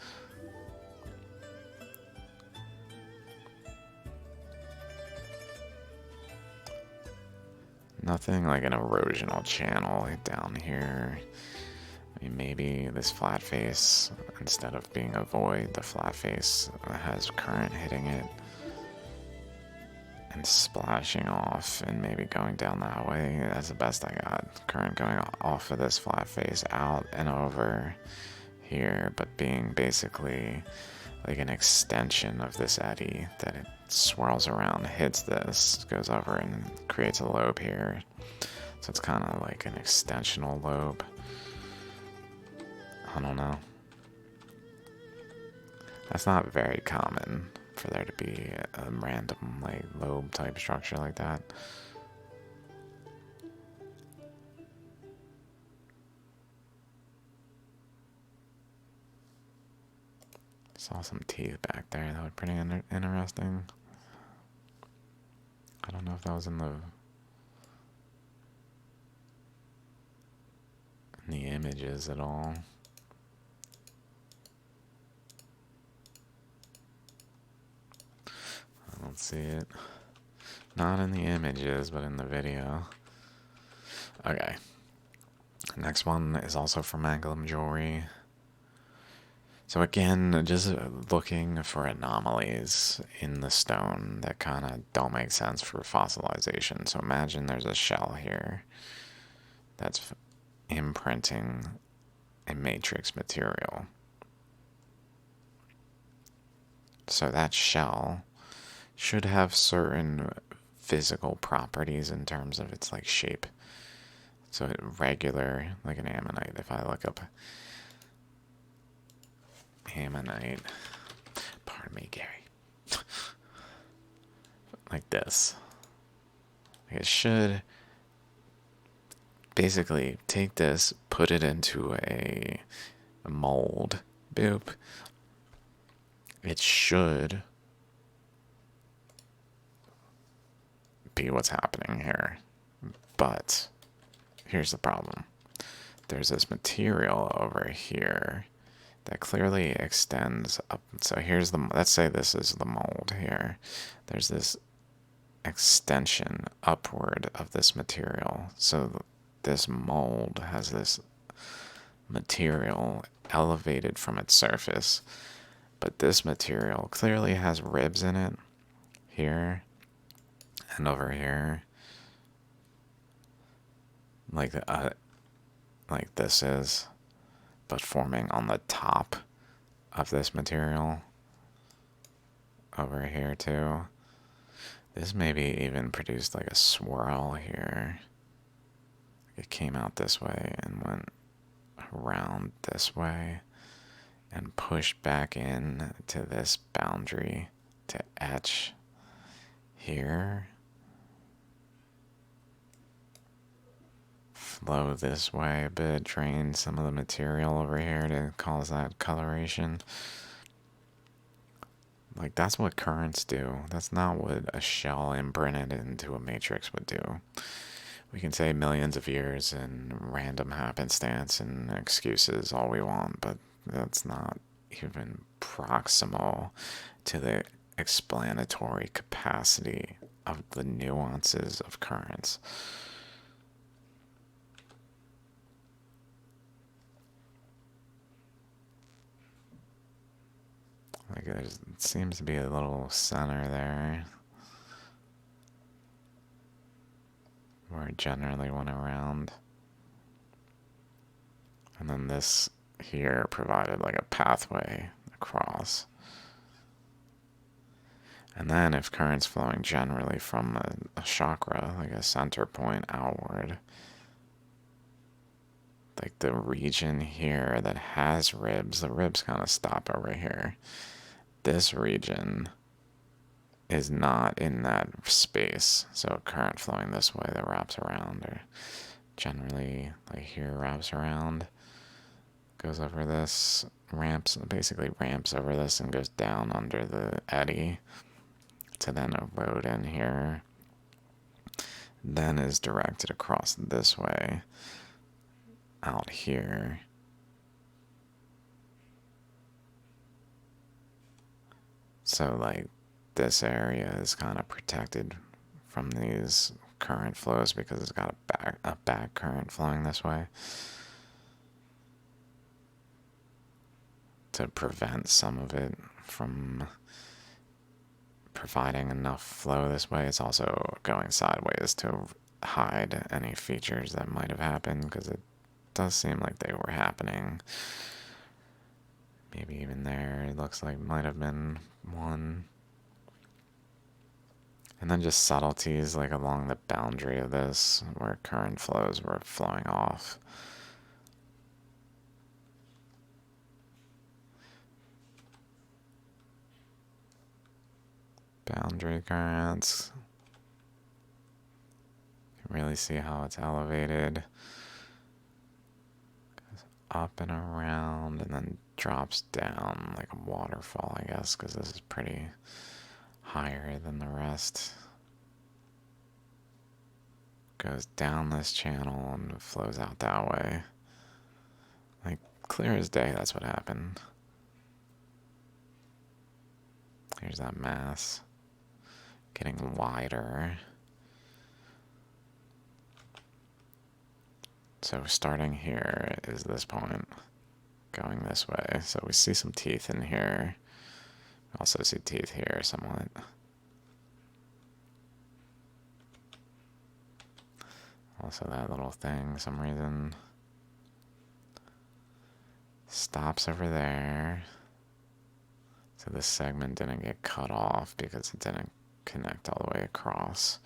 Speaker 1: Nothing like an erosional channel down here. I mean, maybe this flat face, instead of being a void, the flat face has current hitting it. and splashing off and maybe going down that way. That's the best I got. Current going off of this flat face out and over here, but being basically like an extension of this eddy that it swirls around, hits this, goes over and creates a lobe here. So it's kind of like an extensional lobe. I don't know. That's not very common for there to be a random like lobe type structure like that. Saw some teeth back there that were pretty interesting. I don't know if that was in the images at all. I don't see it. Not in the images, but in the video. Okay. Next one is also from Anglum Jewelry. So again, just looking for anomalies in the stone that kind of don't make sense for fossilization. So imagine there's a shell here that's imprinting a matrix material. So that shell should have certain physical properties in terms of its like shape. So regular, like an ammonite, if I look up ammonite, pardon me, Gary, like this, it should basically take this, put it into a mold, boop, it should be what's happening here. But here's the problem. There's this material over here that clearly extends up. So here's the, let's say this is the mold here. There's this extension upward of this material. So this mold has this material elevated from its surface. But this material clearly has ribs in it here and over here. Like this is, but forming on the top of this material over here too. This maybe even produced like a swirl here. It came out this way and went around this way and pushed back in to this boundary to etch here. Flow this way a bit, drain some of the material over here to cause that coloration. Like, that's what currents do. That's not what a shell imprinted into a matrix would do. We can say millions of years and random happenstance and excuses all we want, but that's not even proximal to the explanatory capacity of the nuances of currents. Like, there seems to be a little center there where it generally went around. And then this here provided like a pathway across. And then if current's flowing generally from a chakra, like a center point outward, like the region here that has ribs, the ribs kind of stop over here. This region is not in that space. So current flowing this way that wraps around, or generally like here wraps around, goes over this, basically ramps over this and goes down under the eddy to then erode in here, then is directed across this way out here. So like this area is kind of protected from these current flows because it's got a back current flowing this way to prevent some of it from providing enough flow this way. It's also going sideways to hide any features that might have happened, because it does seem like they were happening. Maybe even there, it looks like might have been one. And then just subtleties like along the boundary of this, where current flows were flowing off. Boundary currents. You can really see how it's elevated. Goes up and around and then drops down like a waterfall, I guess, because this is pretty higher than the rest. Goes down this channel and flows out that way. Like, clear as day, that's what happened. Here's that mass. Getting wider. So starting here is this point. Going this way. So we see some teeth in here. We also see teeth here somewhat. Also that little thing, some reason, stops over there. So this segment didn't get cut off because it didn't connect all the way across.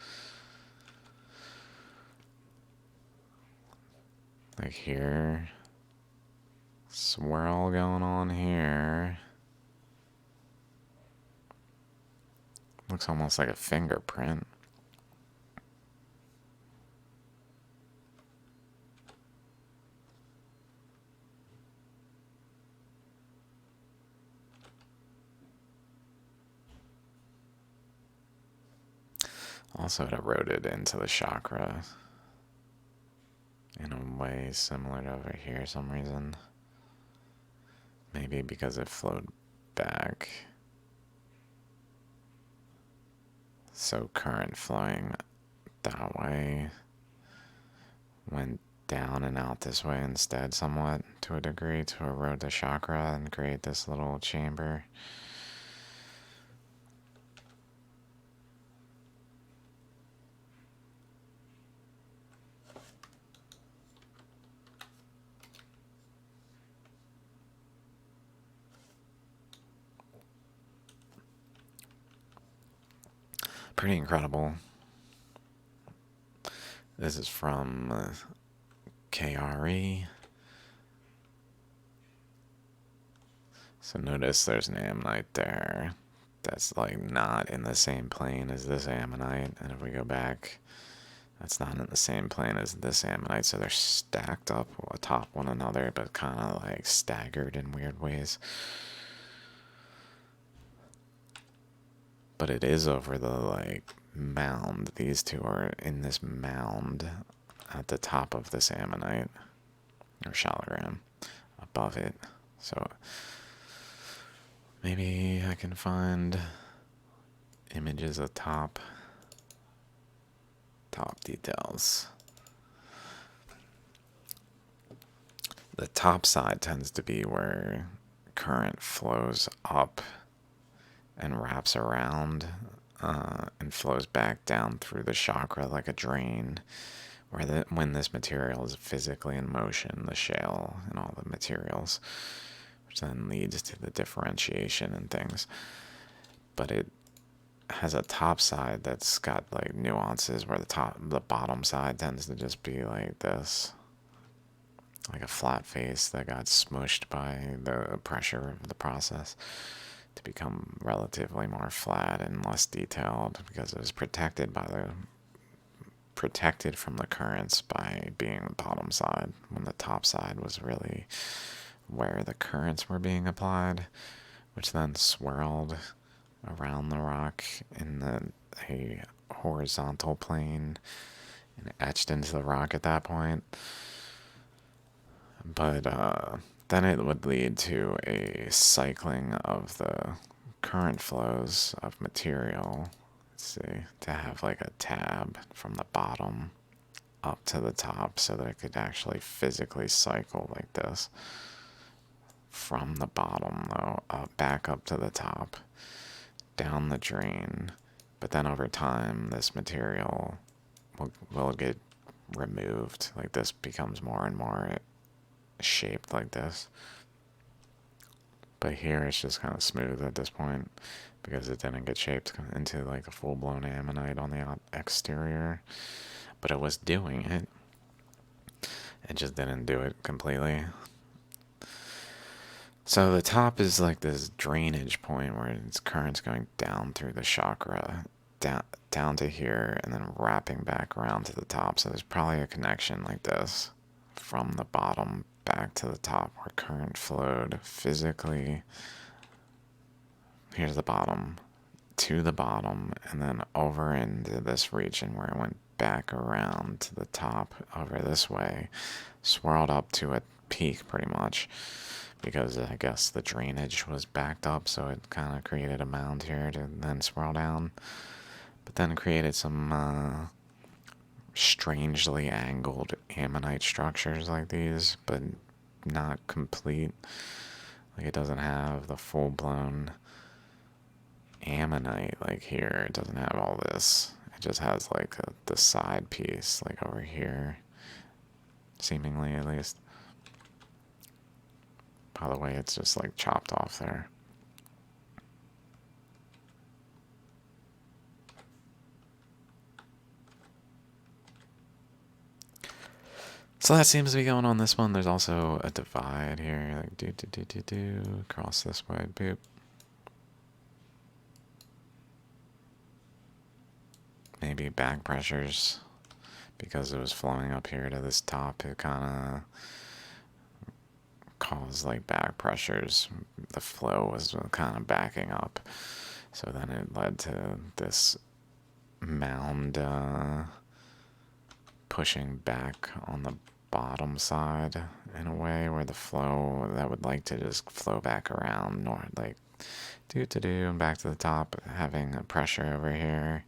Speaker 1: Like here, swirl going on here. Looks almost like a fingerprint. Also, it eroded into the chakra in a way similar to over here for some reason. Maybe because it flowed back. So current flowing that way went down and out this way instead somewhat to a degree to erode the chakra and create this little chamber. Pretty incredible. This is from KRE. So notice there's an ammonite there that's like not in the same plane as this ammonite. And if we go back, that's not in the same plane as this ammonite. So they're stacked up atop one another, but kind of like staggered in weird ways. But it is over the like mound. These two are in this mound at the top of this ammonite or shaligram above it. So maybe I can find images of top details. The top side tends to be where current flows up and wraps around and flows back down through the chakra like a drain, where when this material is physically in motion, the shale and all the materials, which then leads to the differentiation and things. But it has a top side that's got like nuances where the bottom side tends to just be like this, like a flat face that got smushed by the pressure of the process to become relatively more flat and less detailed, because it was protected from the currents by being the bottom side, when the top side was really where the currents were being applied, which then swirled around the rock in a horizontal plane and etched into the rock at that point. But then it would lead to a cycling of the current flows of material. Let's see, to have like a tab from the bottom up to the top so that it could actually physically cycle like this. From the bottom, though, back up to the top. down the drain, but then over time this material will get removed. Like this becomes more and more shaped like this. But here it's just kind of smooth at this point because it didn't get shaped into like a full-blown ammonite on the exterior. But it was doing it. It just didn't do it completely. So the top is like this drainage point where its current's going down through the chakra, down to here, and then wrapping back around to the top. So there's probably a connection like this from the bottom back to the top where current flowed physically. Here's the bottom, to the bottom, and then over into this region where it went back around to the top over this way, swirled up to a peak pretty much. Because I guess the drainage was backed up, so it kind of created a mound here to then swirl down. But then created some strangely angled ammonite structures like these, but not complete. Like it doesn't have the full-blown ammonite like here. It doesn't have all this. It just has like the side piece, like over here, seemingly at least. By the way, it's just like chopped off there. So that seems to be going on this one. There's also a divide here, like across this way, boop. Maybe back pressures because it was flowing up here to this top. It kind of caused like back pressures. The flow was kind of backing up, so then it led to this mound pushing back on the bottom side in a way where the flow that would like to just flow back around north, like and back to the top, having a pressure over here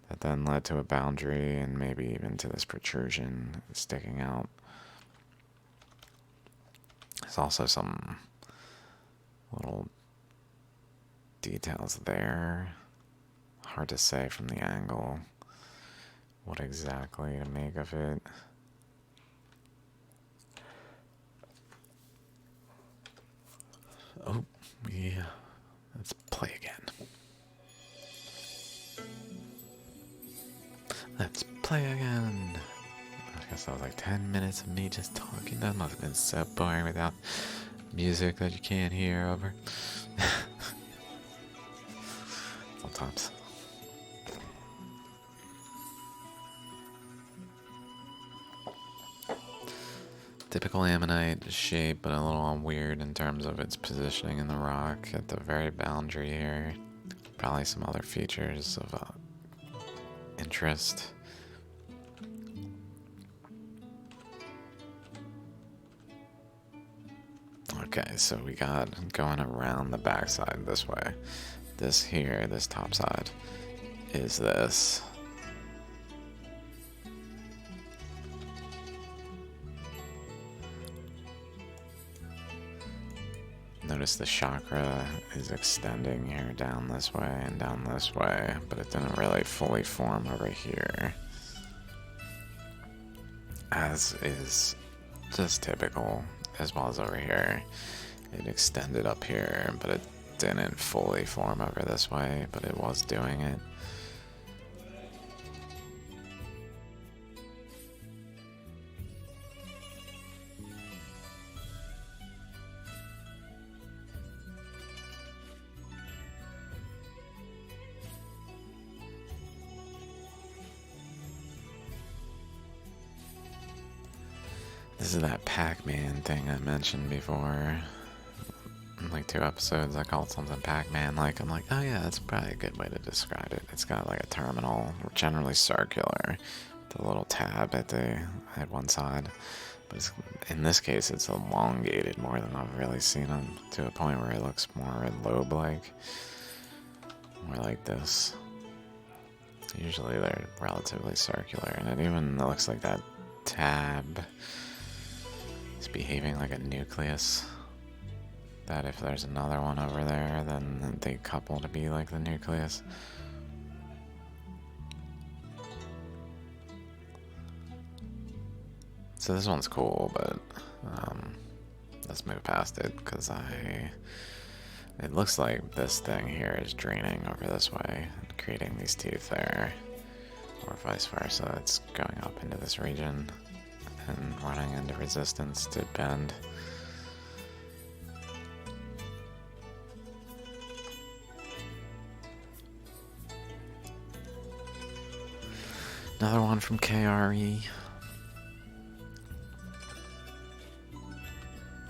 Speaker 1: that then led to a boundary and maybe even to this protrusion sticking out. There's also some little details there. Hard to say from the angle what exactly to make of it. Oh, yeah. Let's play again. Let's play again. I guess that was like 10 minutes of me just talking. That must have been so boring without music that you can't hear over. Sometimes. Typical ammonite shape, but a little weird in terms of its positioning in the rock at the very boundary here. Probably some other features of interest. Okay, so we got going around the backside this way. This here, this top side, is this. Notice the chakra is extending here down this way and down this way, but it didn't really fully form over here. As is just typical, as well as over here. It extended up here, but it didn't fully form over this way, but it was doing it. This is that Pac-Man thing I mentioned before. In like 2 episodes, I called something Pac-Man. Like, I'm like, oh yeah, that's probably a good way to describe it. It's got like a terminal, generally circular, with a little tab at one side. But in this case, it's elongated more than I've really seen them, to a point where it looks more lobe-like. More like this. Usually they're relatively circular, and it even looks like that tab is behaving like a nucleus. Bet if there's another one over there, then they couple to be like the nucleus. So this one's cool, but let's move past it because it looks like this thing here is draining over this way and creating these teeth there, or vice versa. It's going up into this region and running into resistance to bend. Another one from KRE.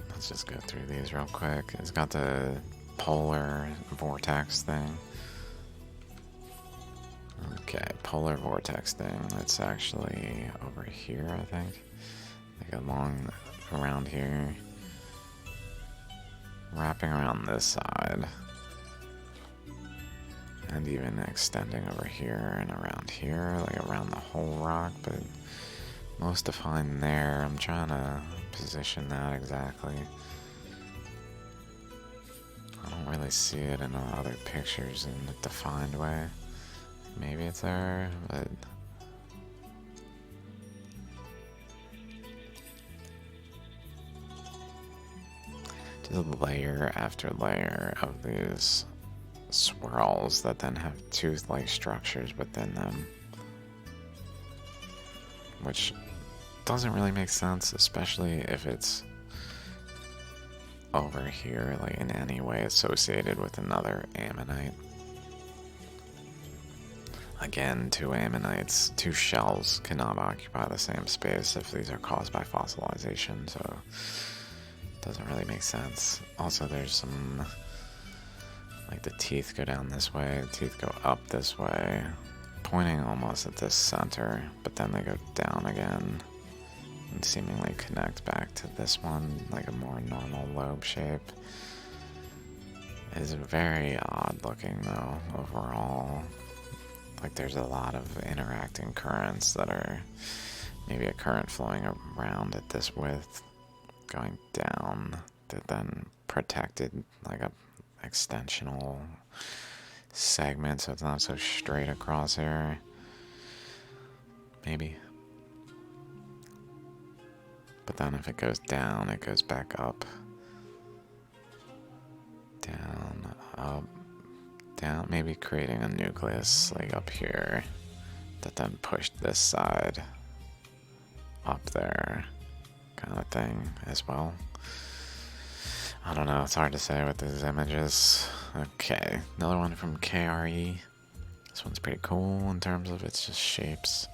Speaker 1: Let's just go through these real quick. It's got the polar vortex thing. Okay, polar vortex thing. That's actually over here, I think. Like along around here. Wrapping around this side. And even extending over here and around here, like around the whole rock, but most defined there. I'm trying to position that exactly. I don't really see it in the other pictures in a defined way. Maybe it's there, but just layer after layer of these swirls that then have tooth-like structures within them, which doesn't really make sense, especially if it's over here, like in any way associated with another ammonite. Again, two ammonites, two shells cannot occupy the same space if these are caused by fossilization, so it doesn't really make sense. Also, there's some, like the teeth go down this way, the teeth go up this way, pointing almost at this center, but then they go down again and seemingly connect back to this one, like a more normal lobe shape. It is very odd looking though, overall. Like there's a lot of interacting currents that are maybe a current flowing around at this width, going down, that then protected like a extensional segment so it's not so straight across here. Maybe. But then if it goes down, it goes back up. Down, up, down, maybe creating a nucleus like up here that then pushed this side up there kind of thing as well. I don't know, it's hard to say with these images. Okay, another one from KRE. This one's pretty cool in terms of its just shapes.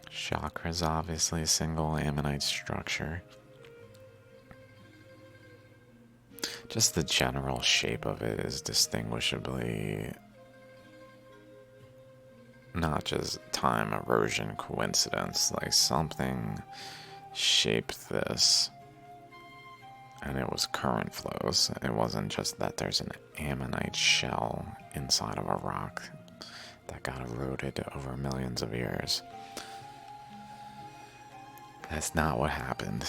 Speaker 1: Chakras, obviously, a single ammonite structure. Just the general shape of it is distinguishably not just time erosion coincidence, like something shaped this and it was current flows. It wasn't just that there's an ammonite shell inside of a rock that got eroded over millions of years. That's not what happened.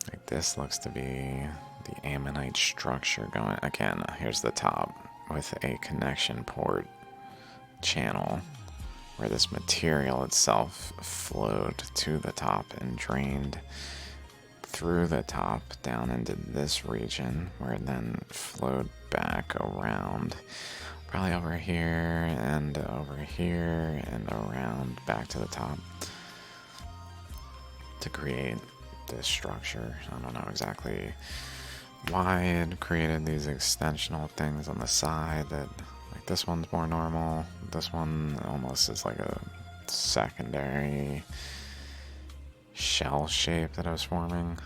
Speaker 1: Like this looks to be the ammonite structure going. Again, here's the top with a connection port channel where this material itself flowed to the top and drained through the top down into this region where it then flowed back around, probably over here and around back to the top to create this structure. I don't know exactly why it created these extensional things on the side that, like this one's more normal, this one almost is like a secondary shell shape that I was forming.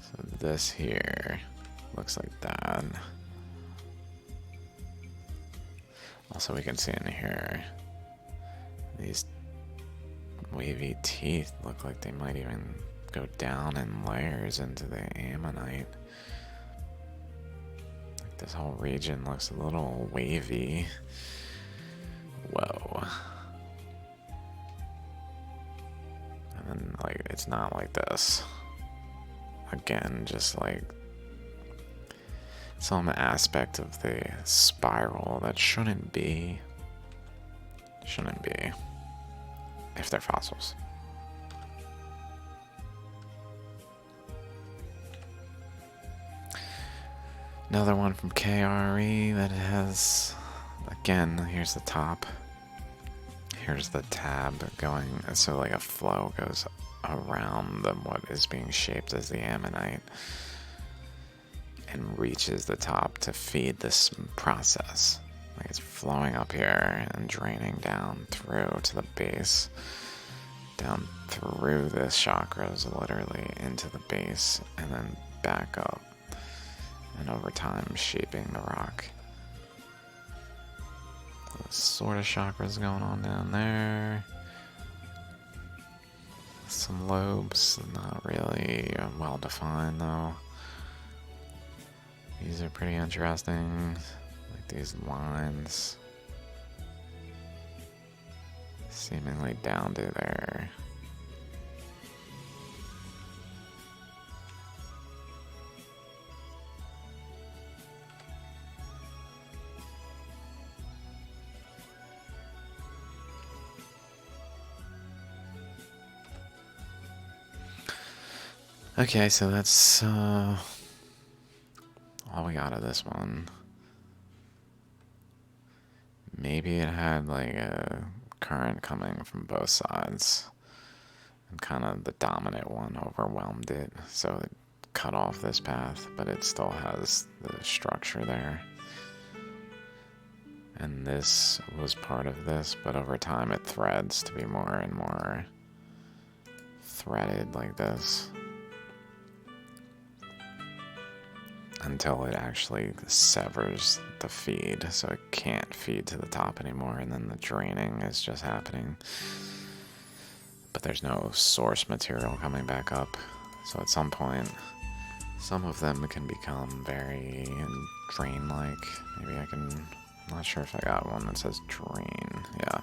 Speaker 1: So this here looks like that. Also we can see in here these wavy teeth look like they might even go down in layers into the ammonite. Like this whole region looks a little wavy. Whoa. like, it's not like this. Again, just like some aspect of the spiral that shouldn't be. Shouldn't be. If they're fossils. Another one from KRE that has, again, here's the top. Here's the tab going, so like a flow goes around what is being shaped as the ammonite and reaches the top to feed this process. Like it's flowing up here and draining down through to the base, down through the chakras, literally into the base, and then back up, and over time shaping the rock. Sort of chakras going on down there. Some lobes, not really well defined though. These are pretty interesting, like these lines seemingly down to there. Okay, so that's all we got of this one. Maybe it had like a current coming from both sides, and kind of the dominant one overwhelmed it, so it cut off this path, but it still has the structure there. And this was part of this, but over time it threads to be more and more threaded like this, until it actually severs the feed, so it can't feed to the top anymore, and then the draining is just happening. But there's no source material coming back up, so at some point, some of them can become very drain-like. Maybe I can, I'm not sure if I got one that says drain. Yeah,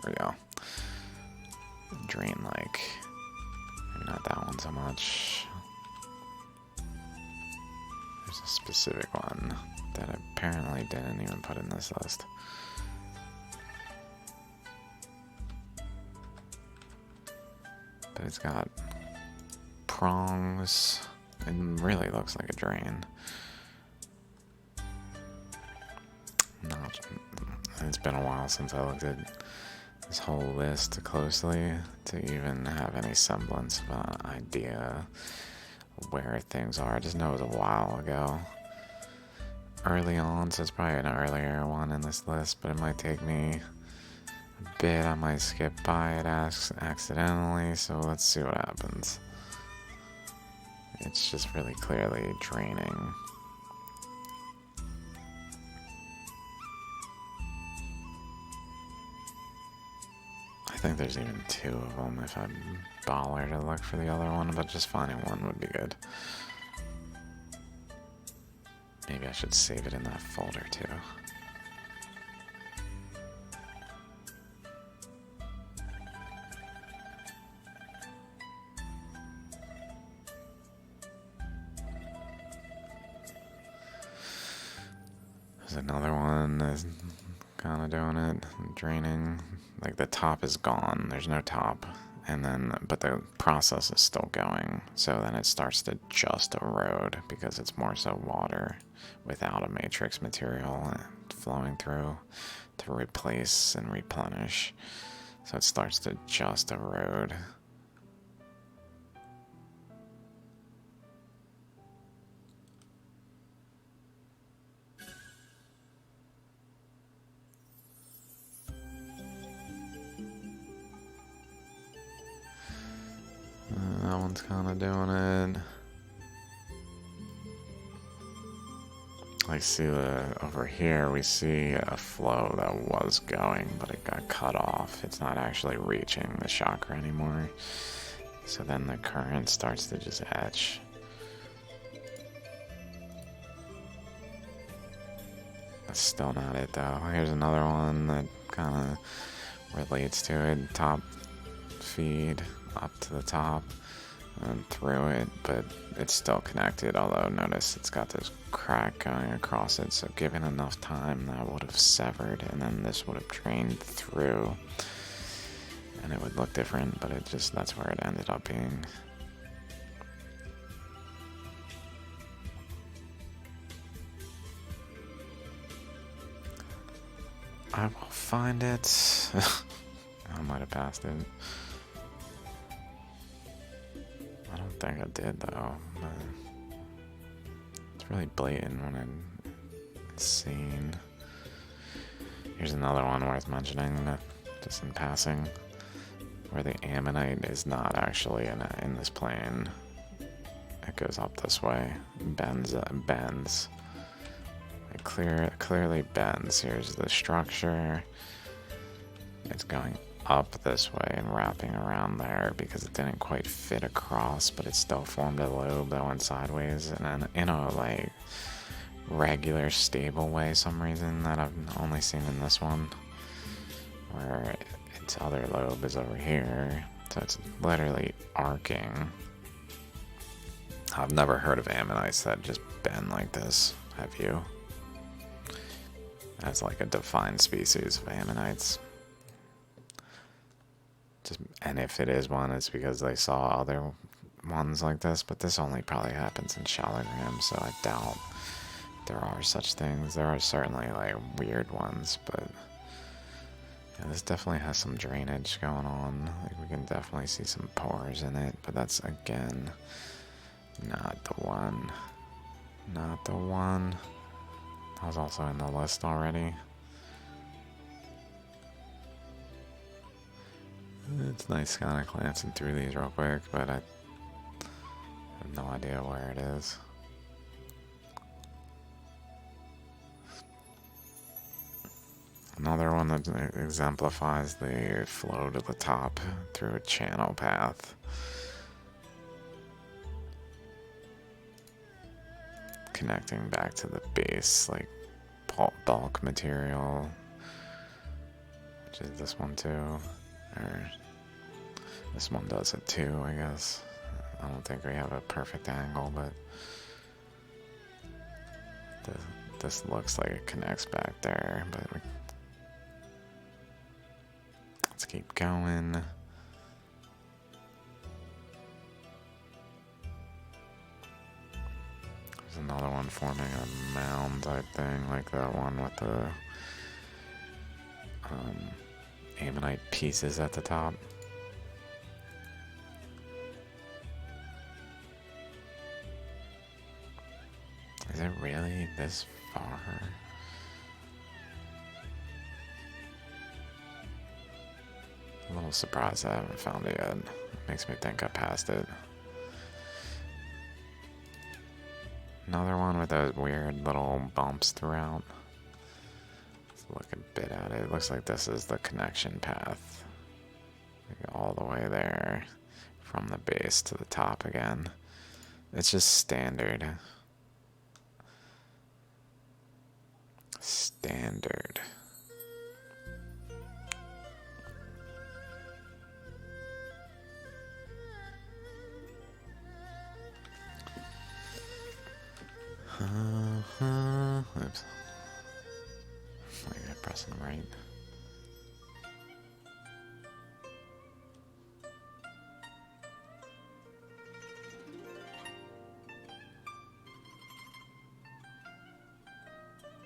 Speaker 1: here we go. Drain-like. Maybe not that one so much. There's a specific one that I apparently didn't even put in this list. But it's got prongs. It really looks like a drain. It's been a while since I looked at this whole list closely to even have any semblance of an idea where things are. I just know it was a while ago. Early on, so it's probably an earlier one in this list, but it might take me a bit. I might skip by it accidentally, so let's see what happens. It's just really clearly draining. I think there's even two of them if I bother to look for the other one, but just finding one would be good. Maybe I should save it in that folder too. There's another one that's kind of doing it, draining. Like the top is gone, there's no top, and then but the process is still going, so then it starts to just erode because it's more so water without a matrix material flowing through to replace and replenish, so it starts to just erode. That one's kind of doing it. I see over here we see a flow that was going, but it got cut off. It's not actually reaching the chakra anymore. So then the current starts to just etch. That's still not it though. Here's another one that kind of relates to it. Top feed. up to the top and through it, but it's still connected, although notice it's got this crack going across it, so given enough time that would have severed, and then this would have drained through, and it would look different, but it just, that's where it ended up being. I will find it. I might have passed it. I don't think I did though. But it's really blatant when it's seen. Here's another one worth mentioning, just in passing, where the ammonite is not actually in this plane. It goes up this way, bends. It clearly bends. Here's the structure. It's going up this way and wrapping around there because it didn't quite fit across, but it still formed a lobe that went sideways, and then in a like regular stable way, some reason that I've only seen in this one, where its other lobe is over here, so it's literally arcing. I've never heard of ammonites that just bend like this. Have you? As like a defined species of ammonites. And if it is one, it's because they saw other ones like this, but this only probably happens in Shaligrams, so I doubt there are such things. There are certainly like weird ones, but yeah, this definitely has some drainage going on. Like we can definitely see some pores in it, but that's again not the one. Not the one. That was also in the list already. It's nice kind of glancing through these real quick, but I have no idea where it is. Another one that exemplifies the flow to the top through a channel path. Connecting back to the base, like bulk material, which is this one too, or this one does it too, I guess. I don't think we have a perfect angle, but this looks like it connects back there, but let's keep going. There's another one forming a mound type thing, like that one with the ammonite pieces at the top. Is it really this far? I'm a little surprised I haven't found it yet. It makes me think I passed it. Another one with those weird little bumps throughout. Let's look a bit at it. It looks like this is the connection path. Like all the way there from the base to the top again. It's just standard. Standard. Oops. Wait, I'm pressing right.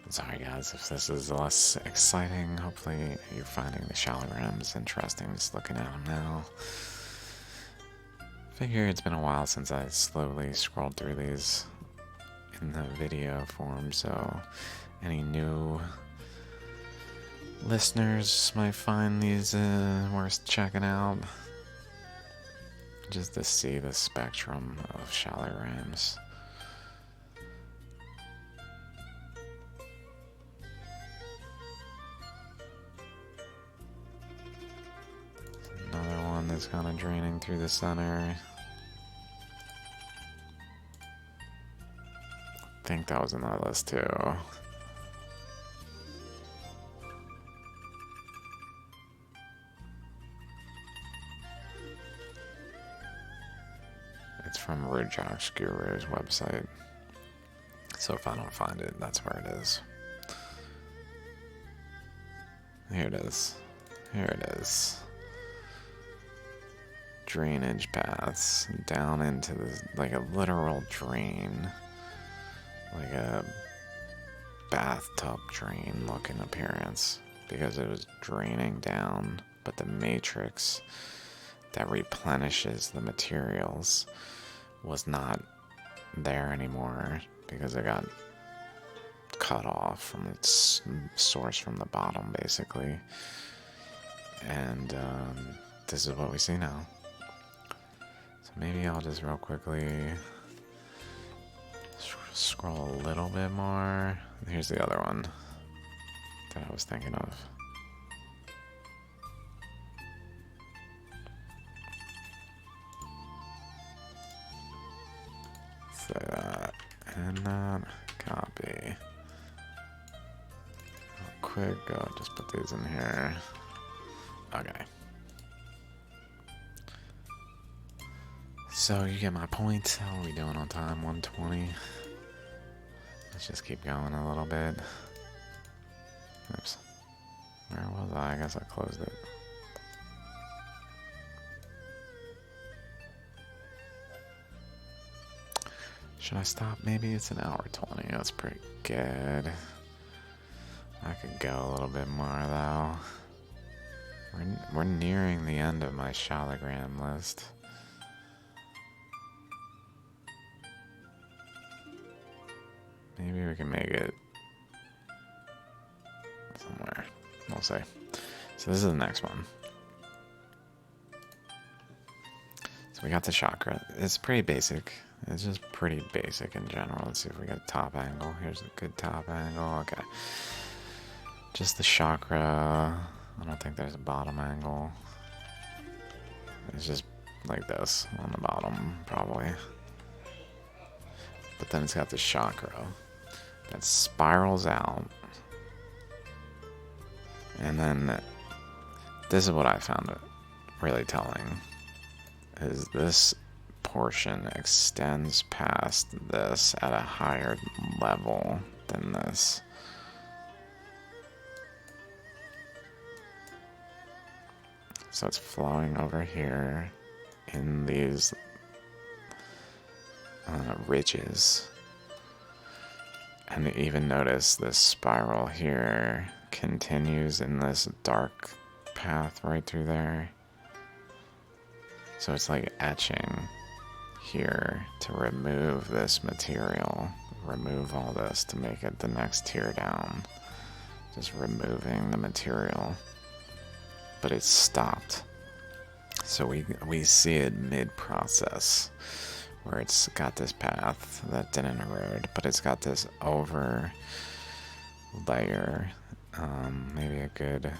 Speaker 1: Sorry guys if this is less exciting. Hopefully you're finding the Shaligrams interesting just looking at them now. Figure it's been a while since I slowly scrolled through these in the video form, so any new listeners might find these worth checking out, just to see the spectrum of Shaligrams. Another one that's kind of draining through the center. I think that was on that list too. Josh Guru's website. So if I don't find it, that's where it is. Here it is. Here it is. Drainage paths down into this, like a literal drain. Like a bathtub drain looking appearance. Because it was draining down, but the matrix that replenishes the materials was not there anymore because it got cut off from its source from the bottom, basically. And this is what we see now. So maybe I'll just real quickly scroll a little bit more. Here's the other one that I was thinking of. Say that, and then copy. Real quick, just put these in here. Okay. So you get my point. How are we doing on time? 120. Let's just keep going a little bit. Oops. Where was I? I guess I closed it. Should I stop? Maybe it's an hour 20. That's pretty good. I could go a little bit more though. We're nearing the end of my Shaligram list. Maybe we can make it somewhere. We'll see. So this is the next one. So we got the chakra. It's pretty basic. It's just pretty basic in general. Let's see if we got a top angle. Here's a good top angle. Okay. Just the chakra. I don't think there's a bottom angle. It's just like this on the bottom, probably. But then it's got the chakra that spirals out. And then this is what I found it really telling. Is this portion extends past this at a higher level than this. So it's flowing over here in these ridges. And even notice this spiral here continues in this dark path right through there. So it's like etching here to remove this material, remove all this to make it the next tier down. Just removing the material. But it's stopped. So we see it mid-process, where it's got this path that didn't erode, but it's got this over layer. Maybe a good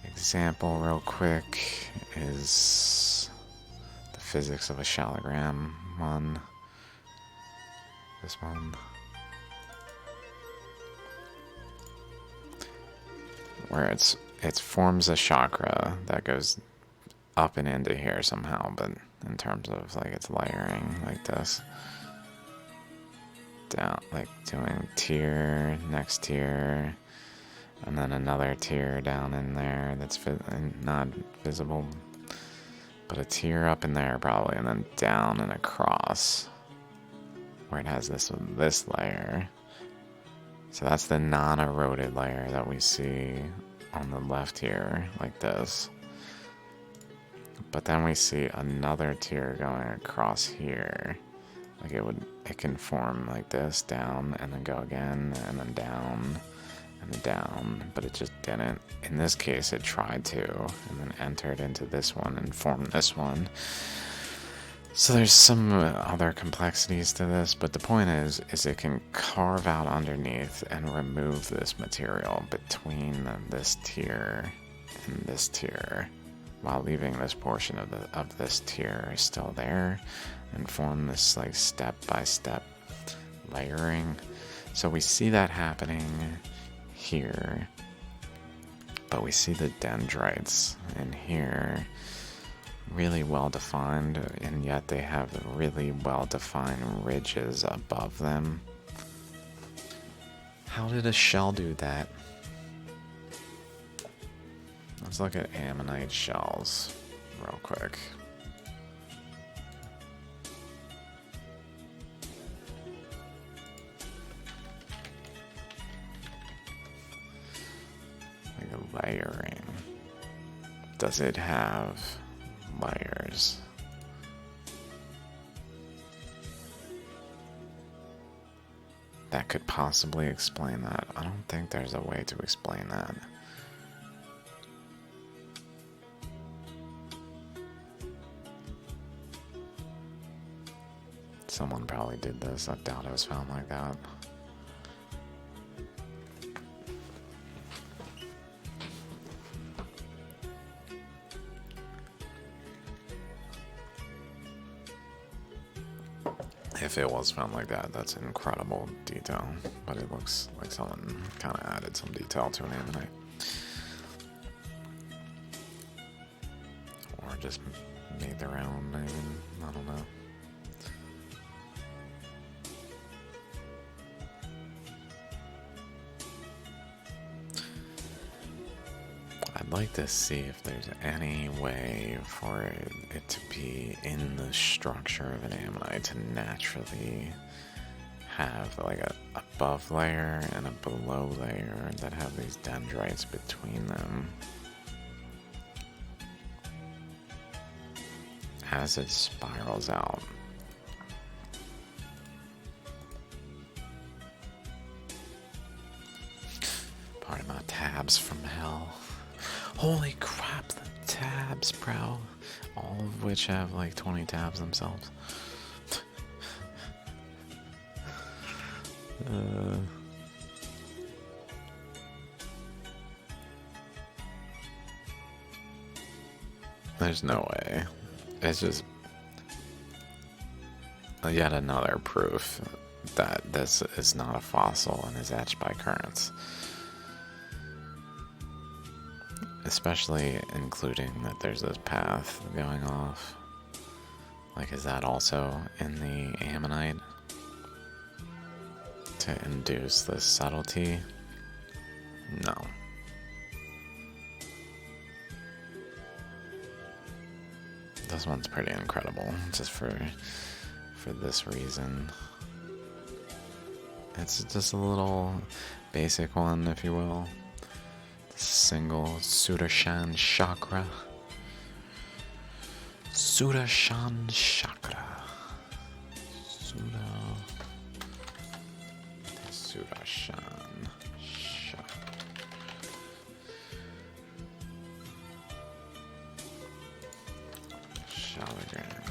Speaker 1: example real quick is the physics of a Shaligram one. This one. Where it forms a chakra that goes up and into here somehow, but in terms of like it's layering like this. Down, like doing tier, next tier, and then another tier down in there that's not visible, but a tier up in there probably, and then down and across where it has this layer. So that's the non-eroded layer that we see on the left here, like this. But then we see another tier going across here. Like it can form like this, down, and then go again, and then down, and then down, but it just didn't. In this case, it tried to, and then entered into this one and formed this one. So there's some other complexities to this, but the point is it can carve out underneath and remove this material between this tier and this tier, while leaving this portion of this tier still there, and form this like step-by-step layering. So we see that happening here, but we see the dendrites in here really well defined, and yet they have really well defined ridges above them. How did a shell do that? Let's look at ammonite shells real quick. Like layering. Does it have layers? That could possibly explain that. I don't think there's a way to explain that. Someone probably did this. I doubt it was found like that. If it was found like that, that's incredible detail. But it looks like someone kind of added some detail to an ammonite. Or just made their own, maybe. I don't know. I'd like to see if there's any way for it to be in the structure of an ammonite to naturally have like a above layer and a below layer that have these dendrites between them. As it spirals out. Part of my tabs from hell. Holy crap, the tabs, bro. All of which have like 20 tabs themselves. There's no way. It's just yet another proof that this is not a fossil and is etched by currents. Especially including that there's this path going off. Like, is that also in the ammonite? To induce this subtlety? No. This one's pretty incredible, just for this reason. It's just a little basic one, if you will. Single Sudarshan chakra. Sudarshan chakra. Sudarshan chakra. Shaligram.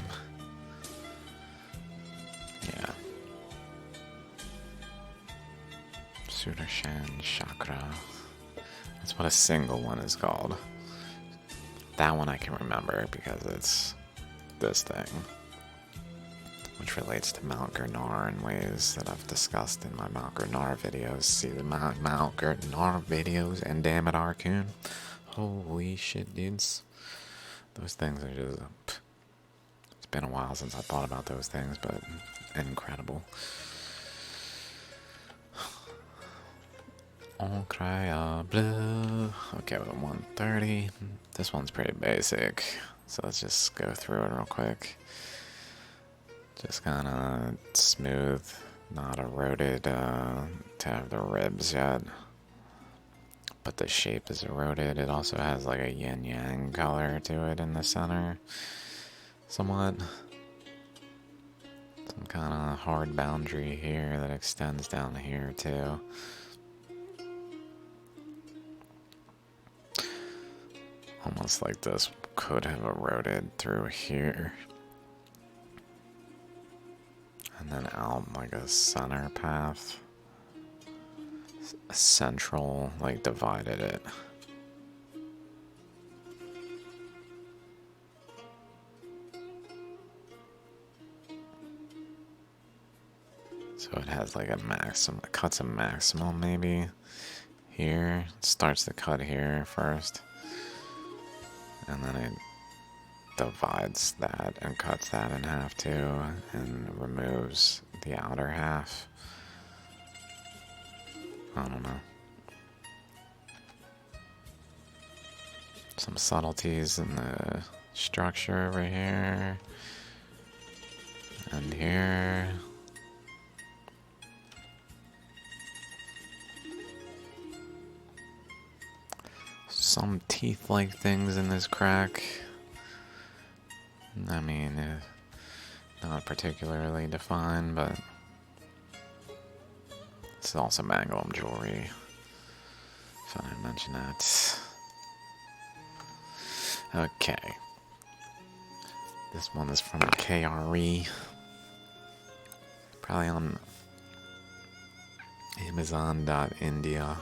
Speaker 1: Yeah. Sudarshan chakra. That's what a single one is called. That one I can remember because it's this thing, which relates to Mount Gurnar in ways that I've discussed in my Mount Gurnar videos. See the Mount Gurnar videos, and damn it, Arcoon. Holy shit, dudes. Those things are just... It's been a while since I thought about those things, but incredible. Incroyable. Okay, with 130. This one's pretty basic, so let's just go through it real quick. Just kind of smooth, not eroded to have the ribs yet. But the shape is eroded. It also has like a yin-yang color to it in the center. Somewhat. Some kind of hard boundary here that extends down here too. Almost like this could have eroded through here. And then out like a center path. A central, like, divided it. So it has like a maximum, it cuts a maximum maybe here. It starts to cut here first. And then it divides that and cuts that in half too, and removes the outer half. I don't know. Some subtleties in the structure over here and here. Some teeth-like things in this crack. I mean, not particularly defined, but it's also Mangum jewelry. If I didn't mention that. Okay. This one is from KRE. Probably on Amazon.India,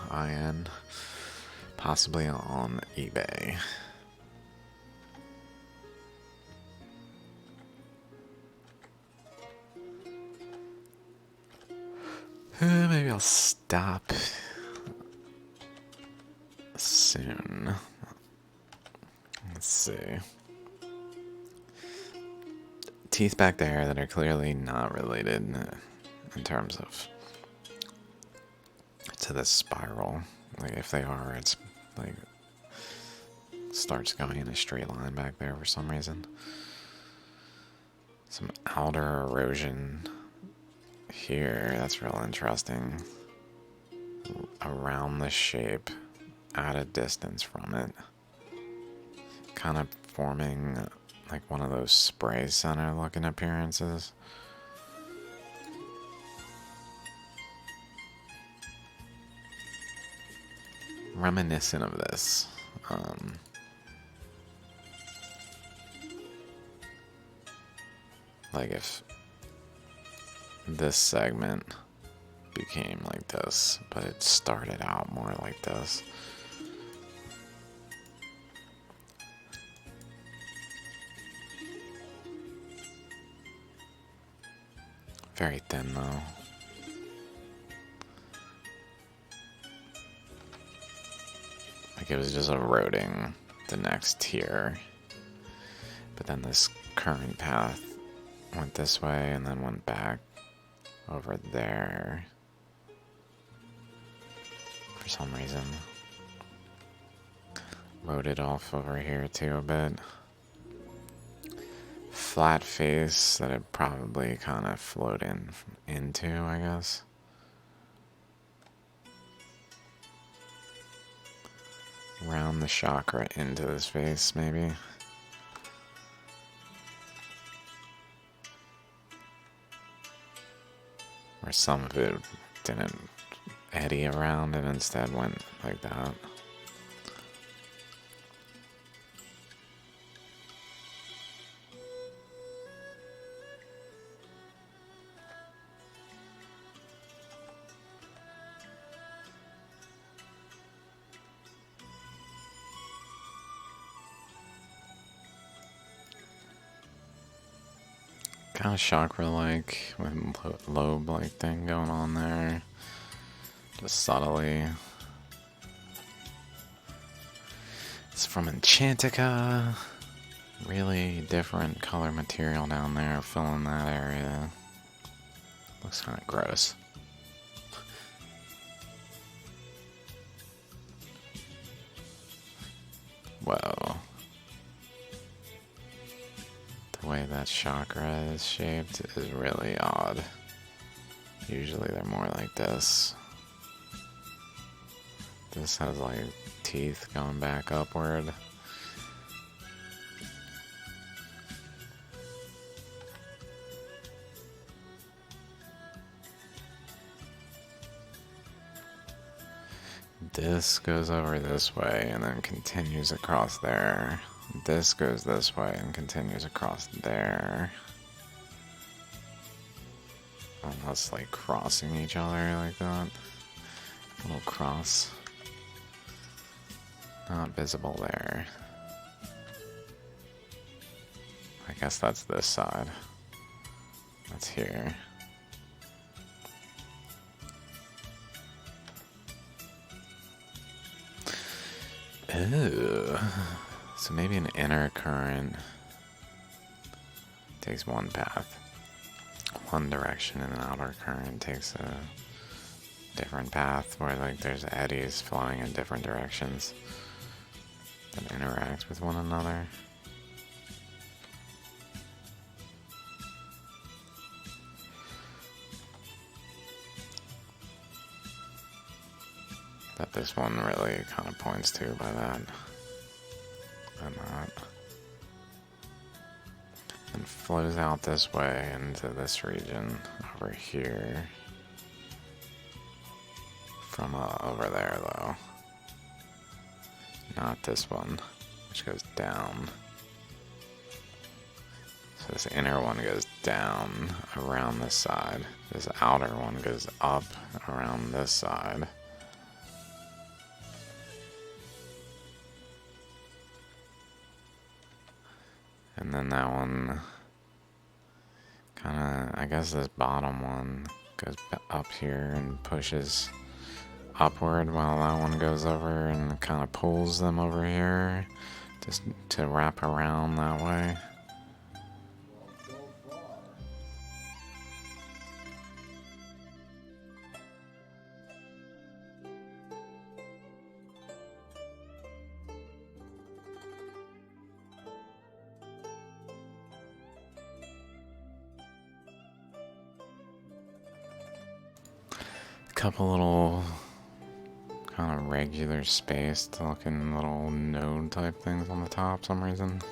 Speaker 1: possibly on eBay. Maybe I'll stop soon. Let's see. Teeth back there that are clearly not related in terms of to this spiral. Like if they are, it's like starts going in a straight line back there for some reason. Some outer erosion here, that's real interesting. Around the shape, at a distance from it. Kind of forming like one of those spray center looking appearances. Reminiscent of this. Like if this segment became like this, but it started out more like this. Very thin though. Like it was just eroding the next tier. But then this current path went this way and then went back over there for some reason. Loaded off over here too a bit. Flat face that it probably kind of flowed into, I guess. Round the chakra into this face, maybe. Or some of it didn't eddy around and instead went like that. Kind of chakra-like, with lobe-like thing going on there. Just subtly. It's from Enchantica. Really different color material down there, filling that area. Looks kind of gross. Whoa. The way that chakra is shaped is really odd. Usually they're more like this. This has like teeth going back upward. This goes over this way and then continues across there. This goes this way and continues across there. Almost like crossing each other like that. A little cross. Not visible there. I guess that's this side. That's here. Ooh. So maybe an inner current takes one path. One direction, and an outer current takes a different path where like there's eddies flowing in different directions that interact with one another. That this one really kind of points to by that. And that. And flows out this way into this region over here. From over there though. Not this one, which goes down. So this inner one goes down around this side. This outer one goes up around this side. And then that one kind of, I guess this bottom one goes up here and pushes upward while that one goes over and kind of pulls them over here just to wrap around that way. Couple little kind of regular spaced looking little node type things on the top for some reason.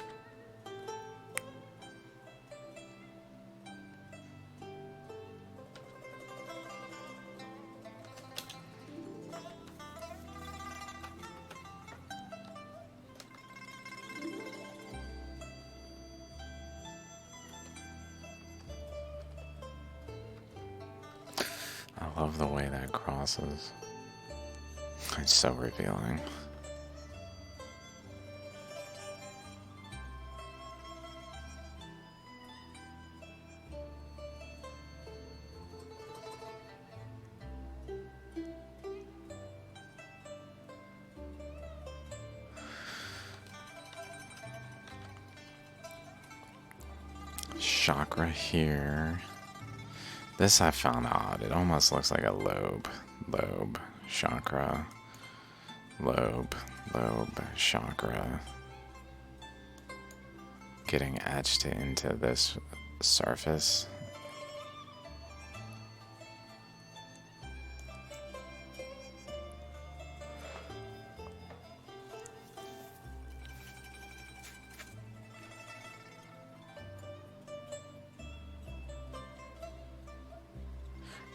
Speaker 1: I love the way that crosses. It's so revealing. Chakra here. This I found odd. It almost looks like a lobe. Lobe, chakra, lobe, chakra. Getting etched into this surface.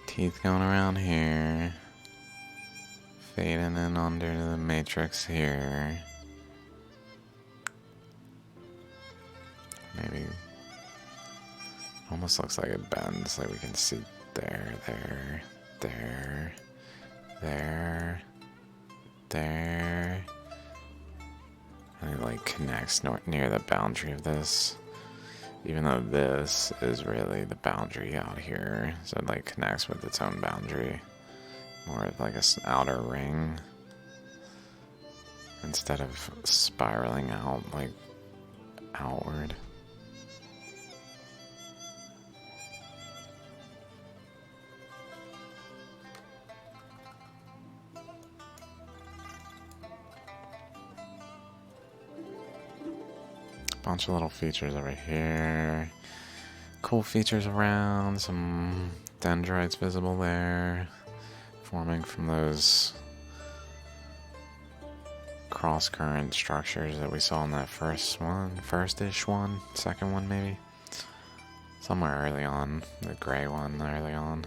Speaker 1: Teeth going around here. Fading in under the matrix here. Maybe. Almost looks like it bends, like we can see there. And it like connects near the boundary of this. Even though this is really the boundary out here, so it like connects with its own boundary, more of like an outer ring, instead of spiraling out like outward. Bunch of little features over here. Cool features around. Some dendrites visible there. Forming from those cross-current structures that we saw in that first-ish one, second one maybe. Somewhere early on. The gray one early on.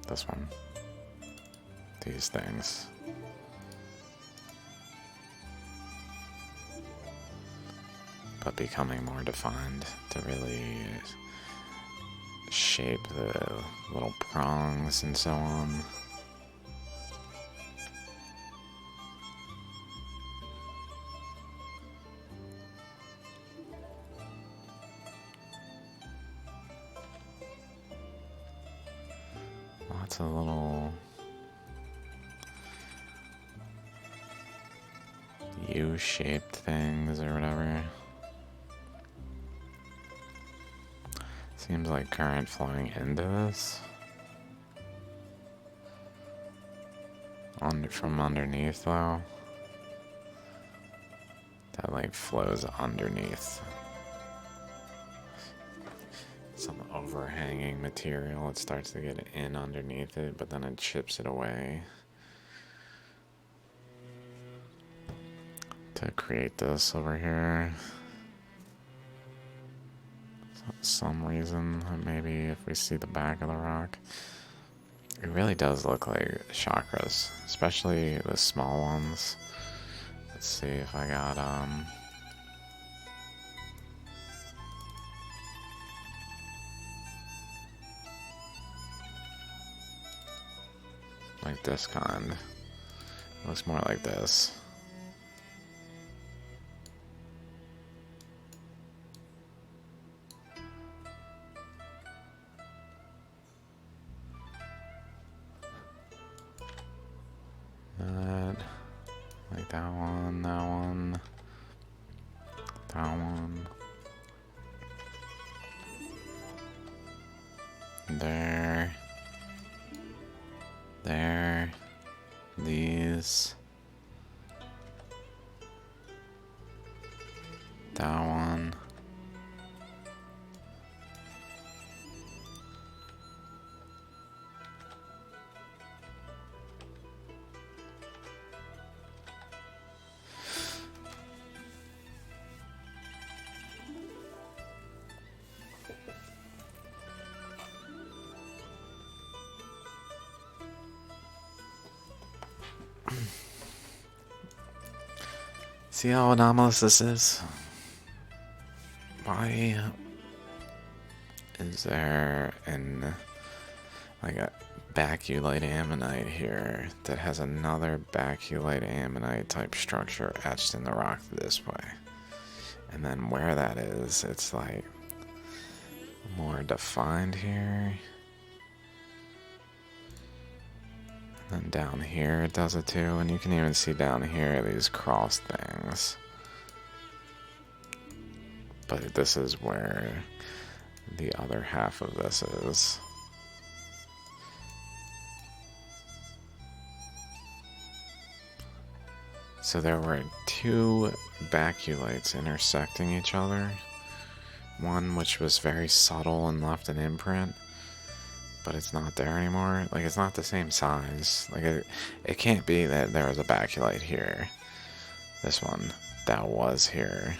Speaker 1: This one. These things. But becoming more defined to really shape the little prongs and so on. Lots of little U U-shaped things or whatever. Seems like current flowing into this. From underneath though. That like flows underneath. Some overhanging material. It starts to get in underneath it, but then it chips it away to create this over here. For some reason, maybe if we see the back of the rock, it really does look like chakras, especially the small ones. Let's see if I got like this kind. It looks more like this. That, like that one, that one, that one. There. There. These. That one. See how anomalous this is? Why is there like a baculite ammonite here that has another baculite ammonite type structure etched in the rock this way? And then where that is, it's like more defined here. And down here it does it too, and you can even see down here these cross things. But this is where the other half of this is. So there were two baculites intersecting each other. One which was very subtle and left an imprint, but it's not there anymore. Like, it's not the same size. Like, it can't be that there was a baculite here. This one that was here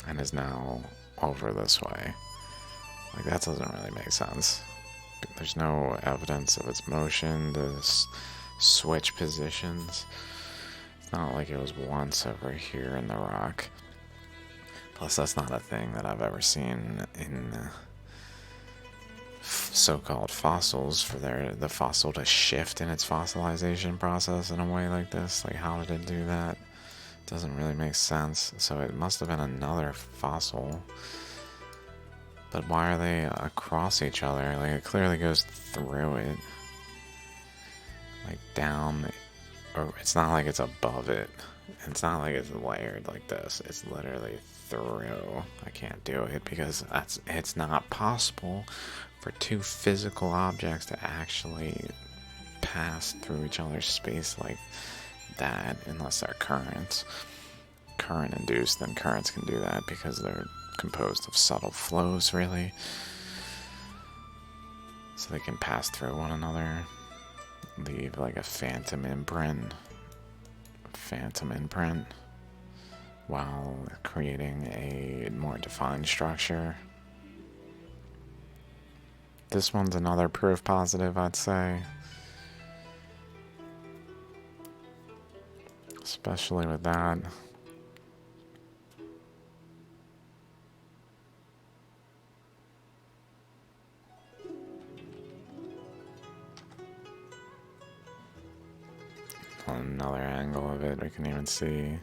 Speaker 1: and is now over this way. Like, that doesn't really make sense. There's no evidence of its motion to switch positions. It's not like it was once over here in the rock. Plus, that's not a thing that I've ever seen in so-called fossils, for the fossil to shift in its fossilization process in a way like this. Like, how did it do that? Doesn't really make sense. So it must have been another fossil. But why are they across each other? Like, it clearly goes through it. Like, down. Or it's not like it's above it. It's not like it's layered like this. It's literally through. I can't do it because it's not possible for two physical objects to actually pass through each other's space like that unless they're currents. Current induced, then currents can do that because they're composed of subtle flows, really. So they can pass through one another, leave like a phantom imprint while creating a more defined structure. This one's another proof positive, I'd say. Especially with that. Another angle of it, we can even see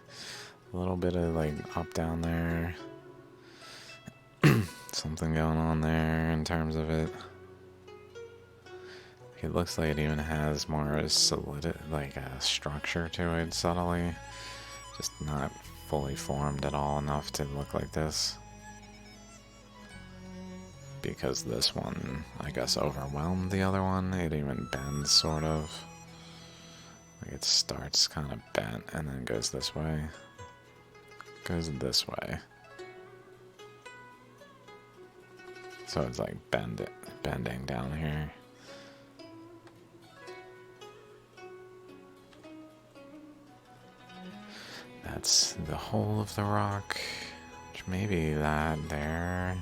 Speaker 1: a little bit of like up down there. Something going on there in terms of it. It looks like it even has more solid, like a structure to it subtly. Just not fully formed at all enough to look like this. Because this one, I guess, overwhelmed the other one. It even bends, sort of. Like it starts kind of bent and then goes this way. Goes this way. So it's like bending down here. That's the whole of the rock. Which maybe that there.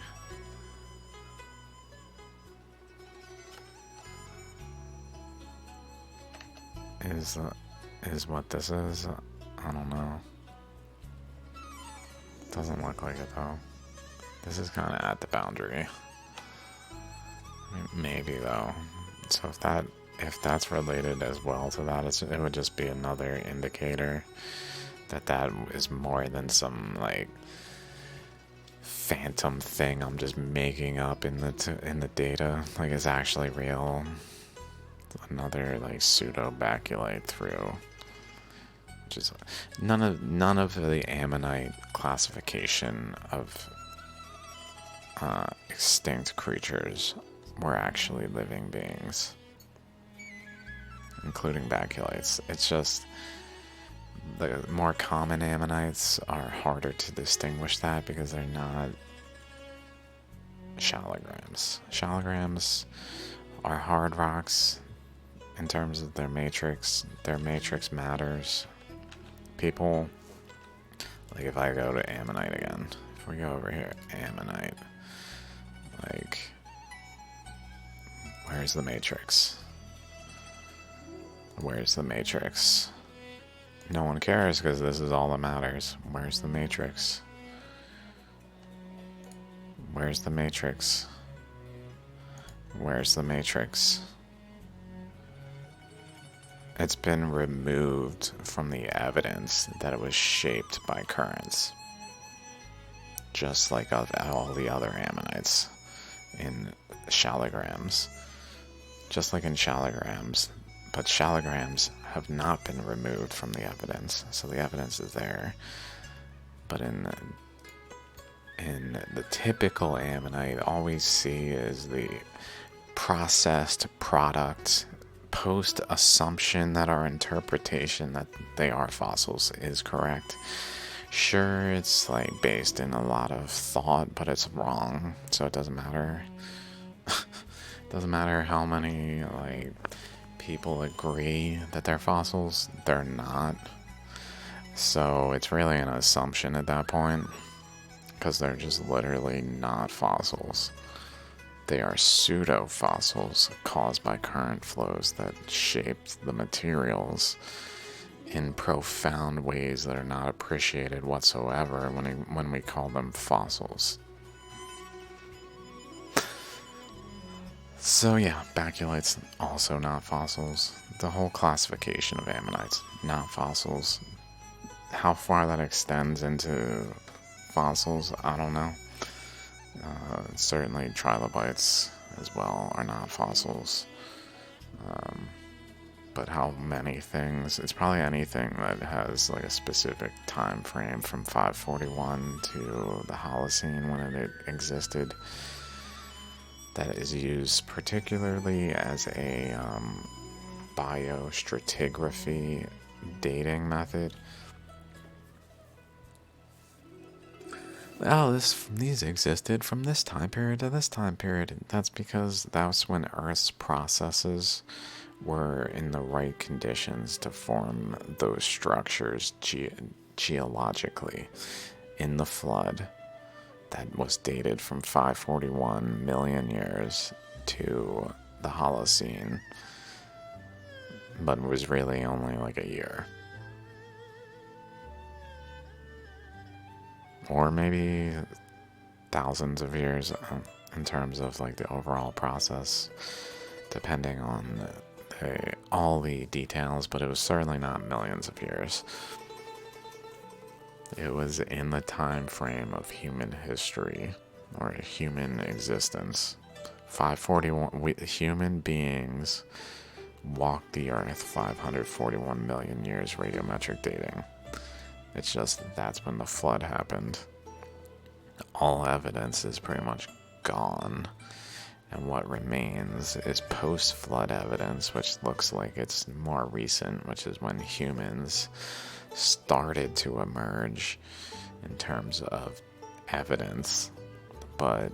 Speaker 1: Is what this is. I don't know. Doesn't look like it though. This is kind of at the boundary. Maybe though. So if that's related as well to that, it would just be another indicator that is more than some like phantom thing I'm just making up in the data. Like it's actually real. Another like pseudo baculite through. Which is none of the ammonite classification of extinct creatures were actually living beings, including baculites. It's just the more common ammonites are harder to distinguish that because they're not shaligrams. Shaligrams are hard rocks in terms of their matrix. Their matrix matters. People, like if I go to ammonite again, if we go over here, ammonite, like, where's the matrix? Where's the matrix? No one cares because this is all that matters. Where's the matrix? Where's the matrix? Where's the matrix? It's been removed from the evidence that it was shaped by currents. Just like all the other ammonites in shaligrams. Just like in shaligrams. But shaligrams have not been removed from the evidence. So the evidence is there. But in the typical ammonite, all we see is the processed product post-assumption that our interpretation that they are fossils is correct. Sure, it's like based in a lot of thought, but it's wrong, so it doesn't matter. Doesn't matter how many like people agree that they're fossils, they're not. So it's really an assumption at that point, because they're just literally not fossils. They are pseudo-fossils caused by current flows that shaped the materials in profound ways that are not appreciated whatsoever when we call them fossils. So yeah, baculites also not fossils. The whole classification of ammonites, not fossils. How far that extends into fossils, I don't know. Certainly trilobites as well are not fossils. But how many things? It's probably anything that has like a specific time frame from 541 to the Holocene when it existed, that is used particularly as a biostratigraphy dating method. Oh, these existed from this time period to this time period. That's because that's when Earth's processes were in the right conditions to form those structures geologically. In the flood, that was dated from 541 million years to the Holocene, but was really only like a year. Or maybe thousands of years in terms of like the overall process, depending on all the details, but it was certainly not millions of years. It was in the time frame of human history or human existence. 541 human beings walked the earth 541 million years radiometric dating. It's just that's when the flood happened. All evidence is pretty much gone. And what remains is post-flood evidence, which looks like it's more recent, which is when humans started to emerge in terms of evidence. But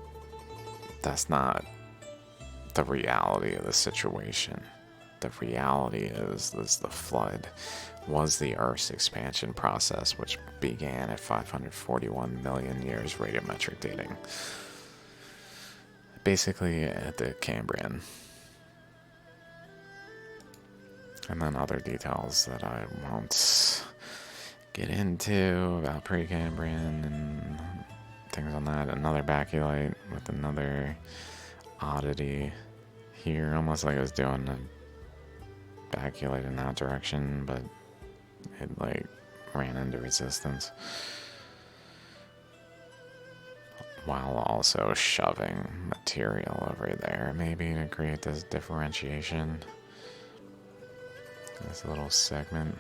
Speaker 1: that's not the reality of the situation. The reality is the flood was the Earth's expansion process, which began at 541 million years radiometric dating. Basically at the Cambrian. And then other details that I won't get into about Precambrian and things on that. Another baculite with another oddity here, almost like it was doing a baculite in that direction, but it like ran into resistance while also shoving material over there, maybe to create this differentiation. This little segment.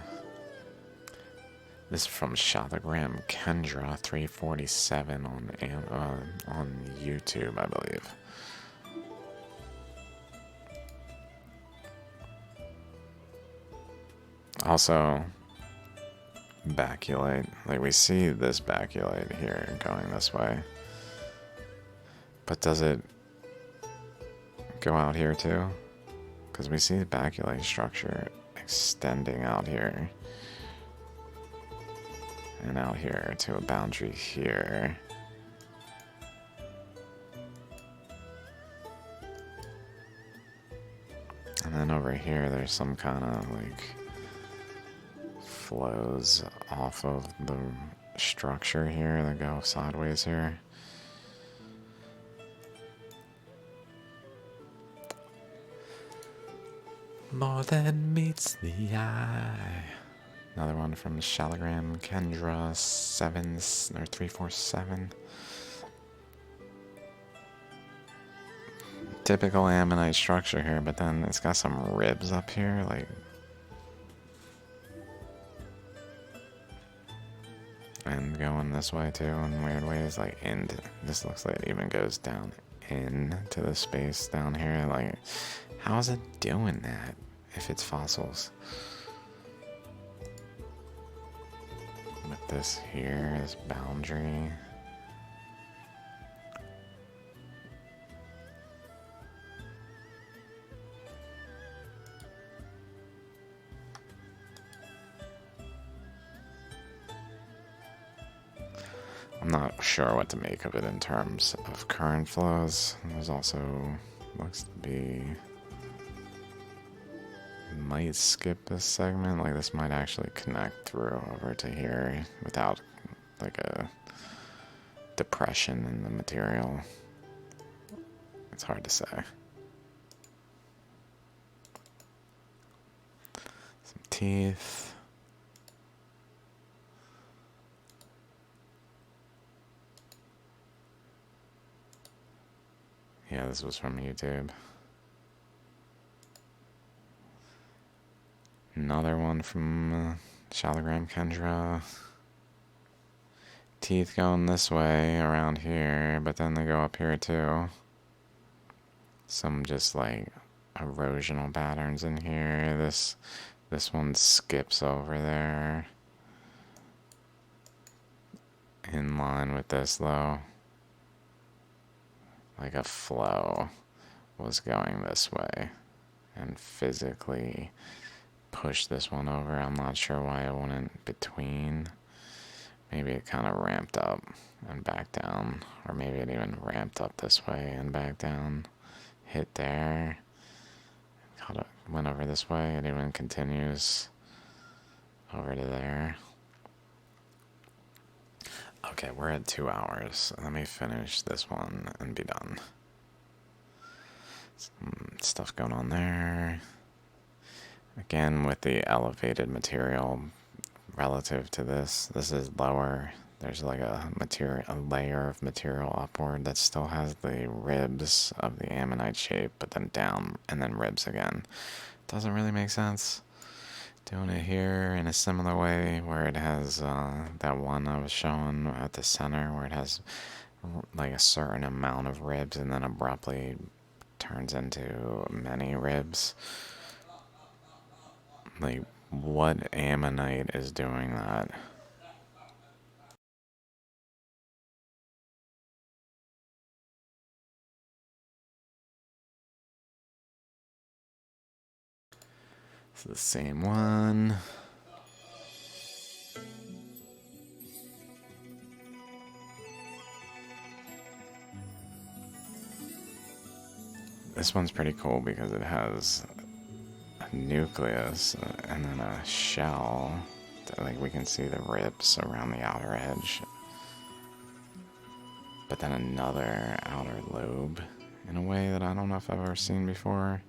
Speaker 1: This is from Shaligram Kendra 347 on YouTube, I believe. Also, baculite. Like, we see this baculite here going this way. But does it go out here too? Because we see the baculite structure extending out here. And out here to a boundary here. And then over here there's some kind of like flows off of the structure here that go sideways here. More than meets the eye. Another one from Shaligram Kendra 347. Typical ammonite structure here, but then it's got some ribs up here, like. And going this way too in weird ways, like this looks like it even goes down into the space down here. Like, how is it doing that if it's fossils? With this here, this boundary. I'm not sure what to make of it in terms of current flows. There's also, looks to be, might skip this segment. Like, this might actually connect through over to here without like a depression in the material. It's hard to say. Some teeth. Yeah, this was from YouTube. Another one from Shaligram Kendra. Teeth going this way around here, but then they go up here too. Some just like erosional patterns in here. This one skips over there. In line with this though. Like a flow was going this way and physically pushed this one over. I'm not sure why it went in between. Maybe it kind of ramped up and back down, or maybe it even ramped up this way and back down, hit there, went over this way, it even continues over to there. Okay, we're at 2 hours. Let me finish this one and be done. Some stuff going on there. Again, with the elevated material relative to this is lower. There's like a layer of material upward that still has the ribs of the ammonite shape, but then down and then ribs again. Doesn't really make sense. Doing it here in a similar way where it has that one I was showing at the center where it has like a certain amount of ribs and then abruptly turns into many ribs. Like, what ammonite is doing that? It's the same one. This one's pretty cool because it has a nucleus and then a shell. Like, we can see the ribs around the outer edge. But then another outer lobe in a way that I don't know if I've ever seen before.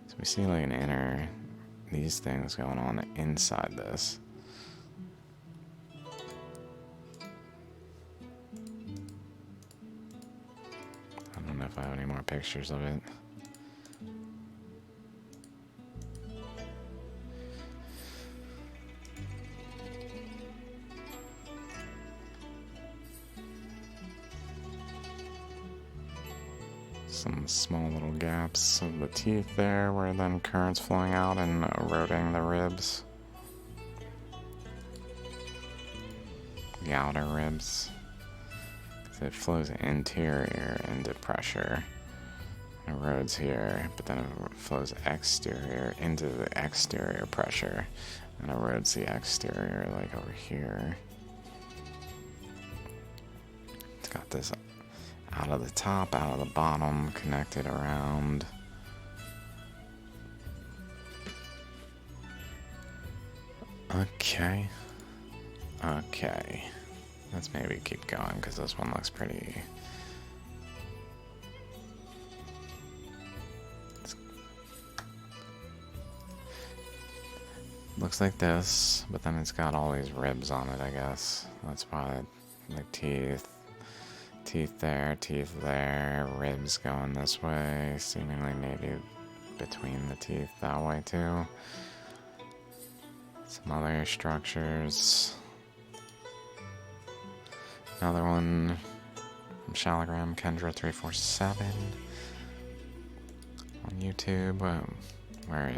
Speaker 1: So we see like an inner, these things going on inside this. I don't know if I have any more pictures of it. Some small little gaps of the teeth there where then current's flowing out and eroding the ribs. The outer ribs. It flows interior into pressure. Erodes here, but then it flows exterior into the exterior pressure and erodes the exterior like over here. It's got this out of the top, out of the bottom, connected around. Okay. Okay. Let's maybe keep going because this one looks pretty... Looks like this, but then it's got all these ribs on it, I guess. That's why, like, teeth there, ribs going this way, seemingly maybe between the teeth that way too. Some other structures. Another one from Shaligram, Kendra347 on YouTube, where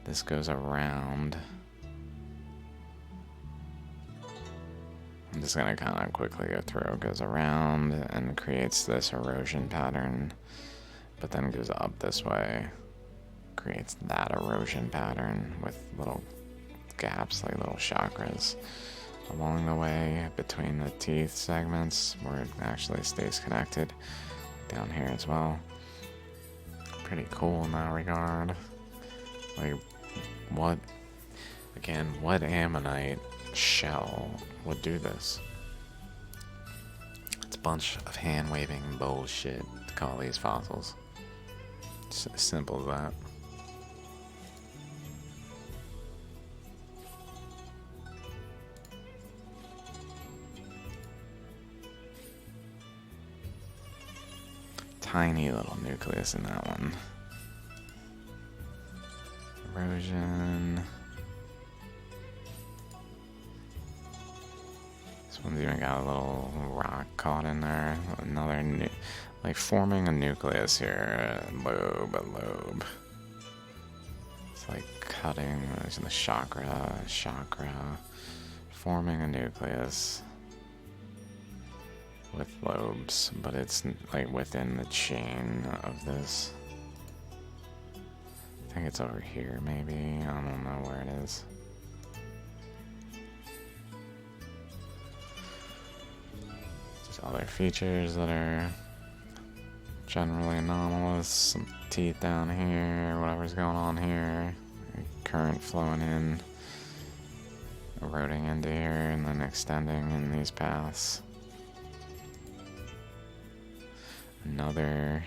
Speaker 1: this goes around. I'm just gonna kind of quickly go through. It goes around and creates this erosion pattern, but then goes up this way, creates that erosion pattern with little gaps, like little chakras along the way between the teeth segments where it actually stays connected. Down here as well. Pretty cool in that regard. Like, what ammonite shell would do this? It's a bunch of hand-waving bullshit to call these fossils. It's as simple as that. Tiny little nucleus in that one. Erosion. This one's even got a little rock caught in there. Another, like forming a nucleus here. A lobe. It's like cutting the chakra. Forming a nucleus with lobes, but it's like within the chain of this. I think it's over here, maybe. I don't know where it is. Just other features that are generally anomalous. Some teeth down here, whatever's going on here. Current flowing in, eroding into here, and then extending in these paths. Another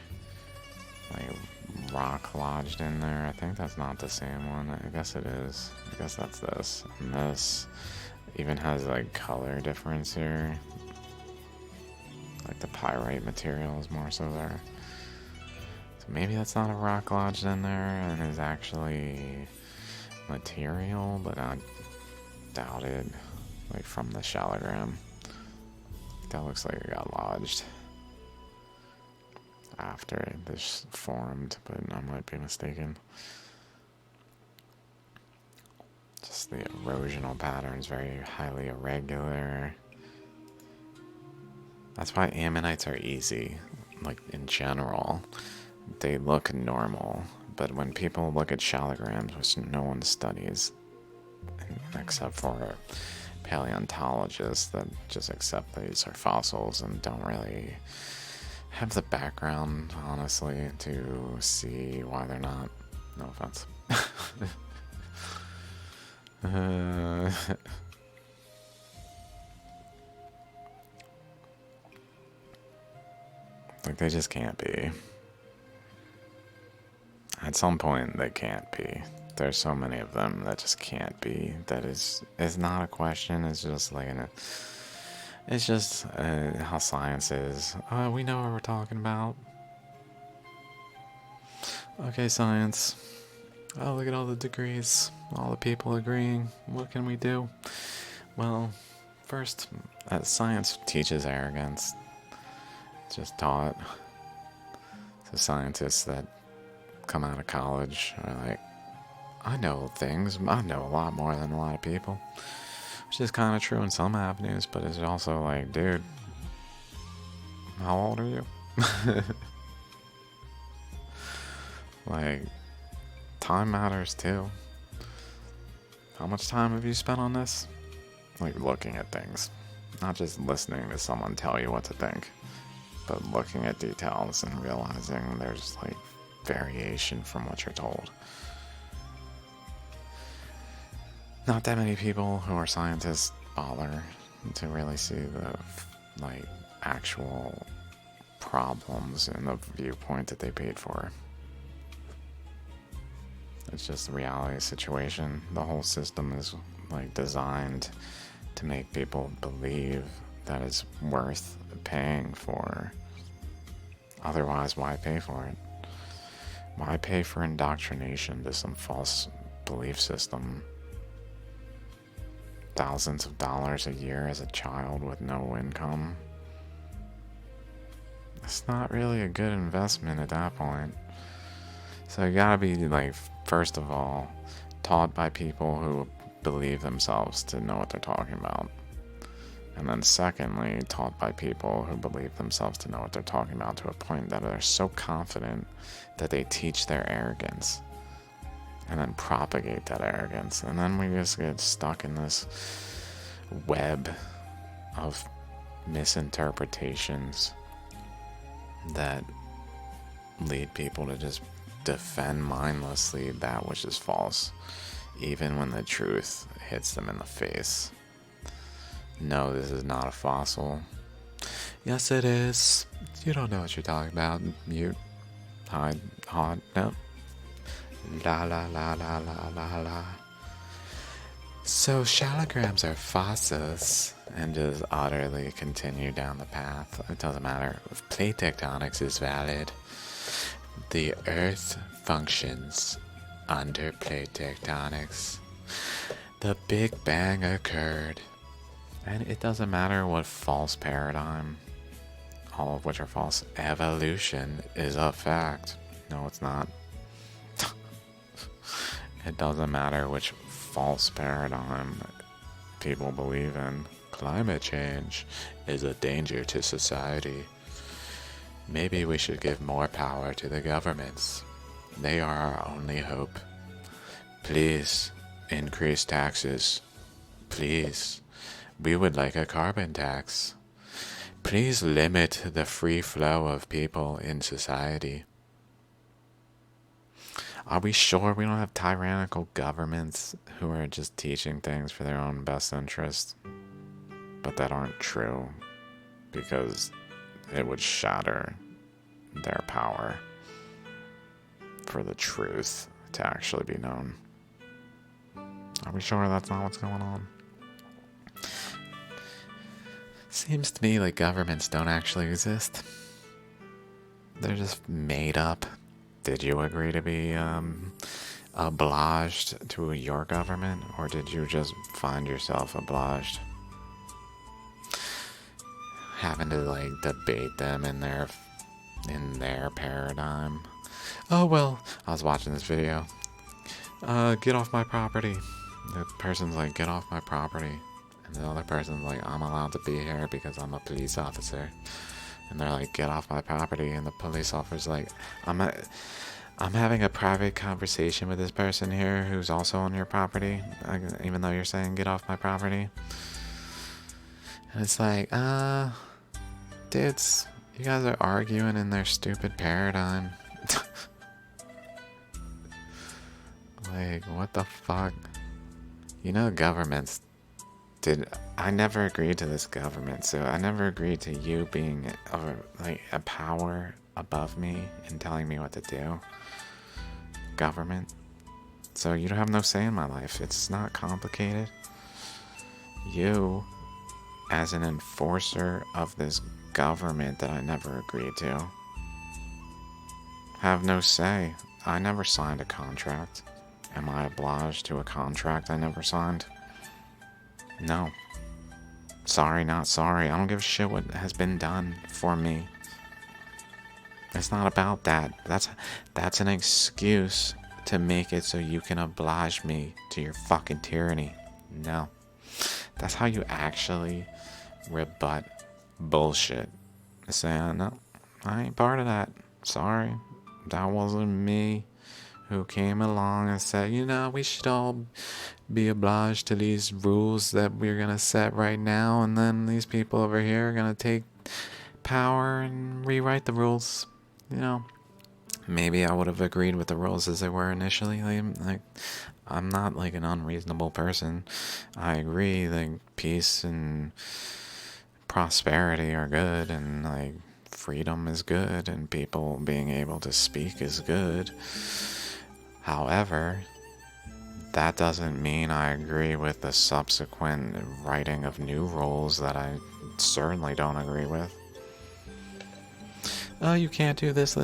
Speaker 1: like rock lodged in there. I think that's not the same one. I guess it is. I guess that's this. And this even has like color difference here. Like the pyrite material is more so there. So maybe that's not a rock lodged in there and is actually material, but I doubt it. Like from the Shaligram. That looks like it got lodged after this formed, but I might be mistaken. Just the erosional pattern is very highly irregular. That's why ammonites are easy, like in general. They look normal, but when people look at shaligrams, which no one studies, except for paleontologists that just accept these are fossils and don't really have the background, honestly, to see why they're not. No offense. Like, they just can't be. At some point, they can't be. There's so many of them that just can't be. That is not a question. It's just like it's just how science is. We know what we're talking about. Okay, science. Oh, look at all the degrees. All the people agreeing. What can we do? Well, first, science teaches arrogance. It's just taught. So scientists that come out of college are like, I know things. I know a lot more than a lot of people. Which is kind of true in some avenues, but it's also like, dude, how old are you? Like, time matters too. How much time have you spent on this? Like, looking at things. Not just listening to someone tell you what to think, but looking at details and realizing there's, like, variation from what you're told. Not that many people who are scientists bother to really see the, like, actual problems in the viewpoint that they paid for. It's just a reality situation. The whole system is, like, designed to make people believe that it's worth paying for. Otherwise, why pay for it? Why pay for indoctrination to some false belief system? Thousands of dollars a year as a child with no income. It's not really a good investment at that point. So you gotta be, like, first of all, taught by people who believe themselves to know what they're talking about. And then secondly, taught by people who believe themselves to know what they're talking about to a point that they're so confident that they teach their arrogance. And then propagate that arrogance. And then we just get stuck in this web of misinterpretations that lead people to just defend mindlessly that which is false, even when the truth hits them in the face. No, this is not a fossil. Yes, it is. You don't know what you're talking about. Mute. Hide. Hide. No. La la la la la la la. So shaligrams are fossils, and just utterly continue down the path. It doesn't matter if plate tectonics is valid. The Earth functions under plate tectonics. The Big Bang occurred, and it doesn't matter what false paradigm, all of which are false. Evolution is a fact. No, it's not. It doesn't matter which false paradigm people believe in. Climate change is a danger to society. Maybe we should give more power to the governments. They are our only hope. Please, increase taxes. Please, we would like a carbon tax. Please limit the free flow of people in society. Are we sure we don't have tyrannical governments who are just teaching things for their own best interest, but that aren't true because it would shatter their power for the truth to actually be known? Are we sure that's not what's going on? Seems to me like governments don't actually exist. They're just made up. Did you agree to be a obliged to your government, or did you just find yourself obliged? Having to like debate them in their paradigm. Oh well, I was watching this video. Get off my property. The person's like, get off my property. And the other person's like, I'm allowed to be here because I'm a police officer. And they're like, get off my property. And the police officer's like, I'm having a private conversation with this person here who's also on your property, even though you're saying get off my property. And it's like, dudes, you guys are arguing in their stupid paradigm. Like, what the fuck? You know, governments I never agreed to this government, so I never agreed to you being like a power above me and telling me what to do. Government. So you have no say in my life. It's not complicated. You, as an enforcer of this government that I never agreed to, have no say. I never signed a contract. Am I obliged to a contract I never signed? No. Sorry, not sorry. I don't give a shit what has been done for me. It's not about that. That's an excuse to make it so you can oblige me to your fucking tyranny. No. That's how you actually rebut bullshit. Saying, no, I ain't part of that. Sorry. That wasn't me who came along and said, you know, we should all be obliged to these rules that we're going to set right now, and then these people over here are going to take power and rewrite the rules. You know, maybe I would have agreed with the rules as they were initially. Like I'm not like an unreasonable person. I agree that peace and prosperity are good, and like freedom is good, and people being able to speak is good. However, that doesn't mean I agree with the subsequent writing of new rules that I certainly don't agree with. Oh, you can't do this. You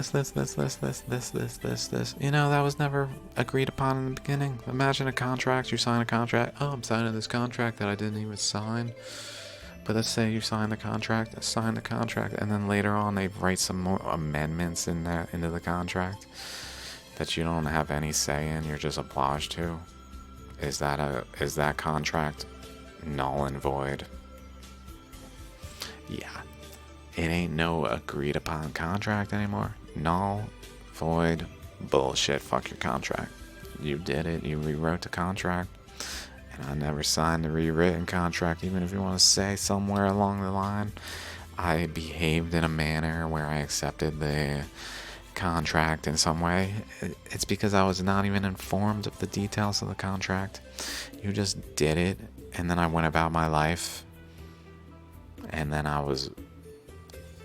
Speaker 1: know, that was never agreed upon in the beginning. Imagine a contract, you sign a contract. Oh, I'm signing this contract that I didn't even sign. But let's say you sign the contract, and then later on they write some more amendments into the contract that you don't have any say in, you're just obliged to. Is that contract null and void? Yeah. It ain't no agreed upon contract anymore. Null, void, bullshit. Fuck your contract. You did it. You rewrote the contract. And I never signed the rewritten contract. Even if you want to say somewhere along the line, I behaved in a manner where I accepted the contract in some way. It's because I was not even informed of the details of the contract. You just did it. And then I went about my life. And then I was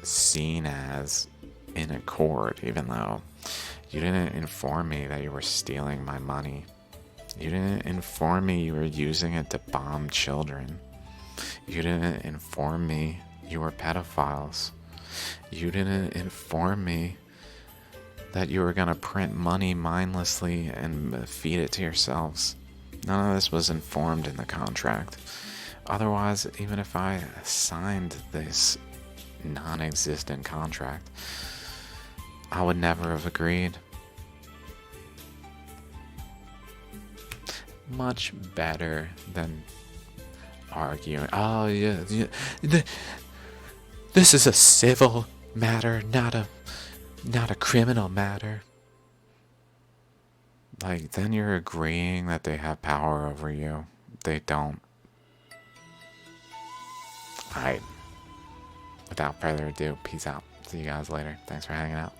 Speaker 1: seen as in accord, even though you didn't inform me that you were stealing my money. You didn't inform me you were using it to bomb children. You didn't inform me you were pedophiles. You didn't inform me that you were going to print money mindlessly and feed it to yourselves. None of this was informed in the contract. Otherwise, even if I signed this non-existent contract, I would never have agreed. Much better than arguing. Oh yeah, this is a civil matter, not a criminal matter. Like, then you're agreeing that they have power over you. They don't. Alright. Without further ado, peace out. See you guys later. Thanks for hanging out.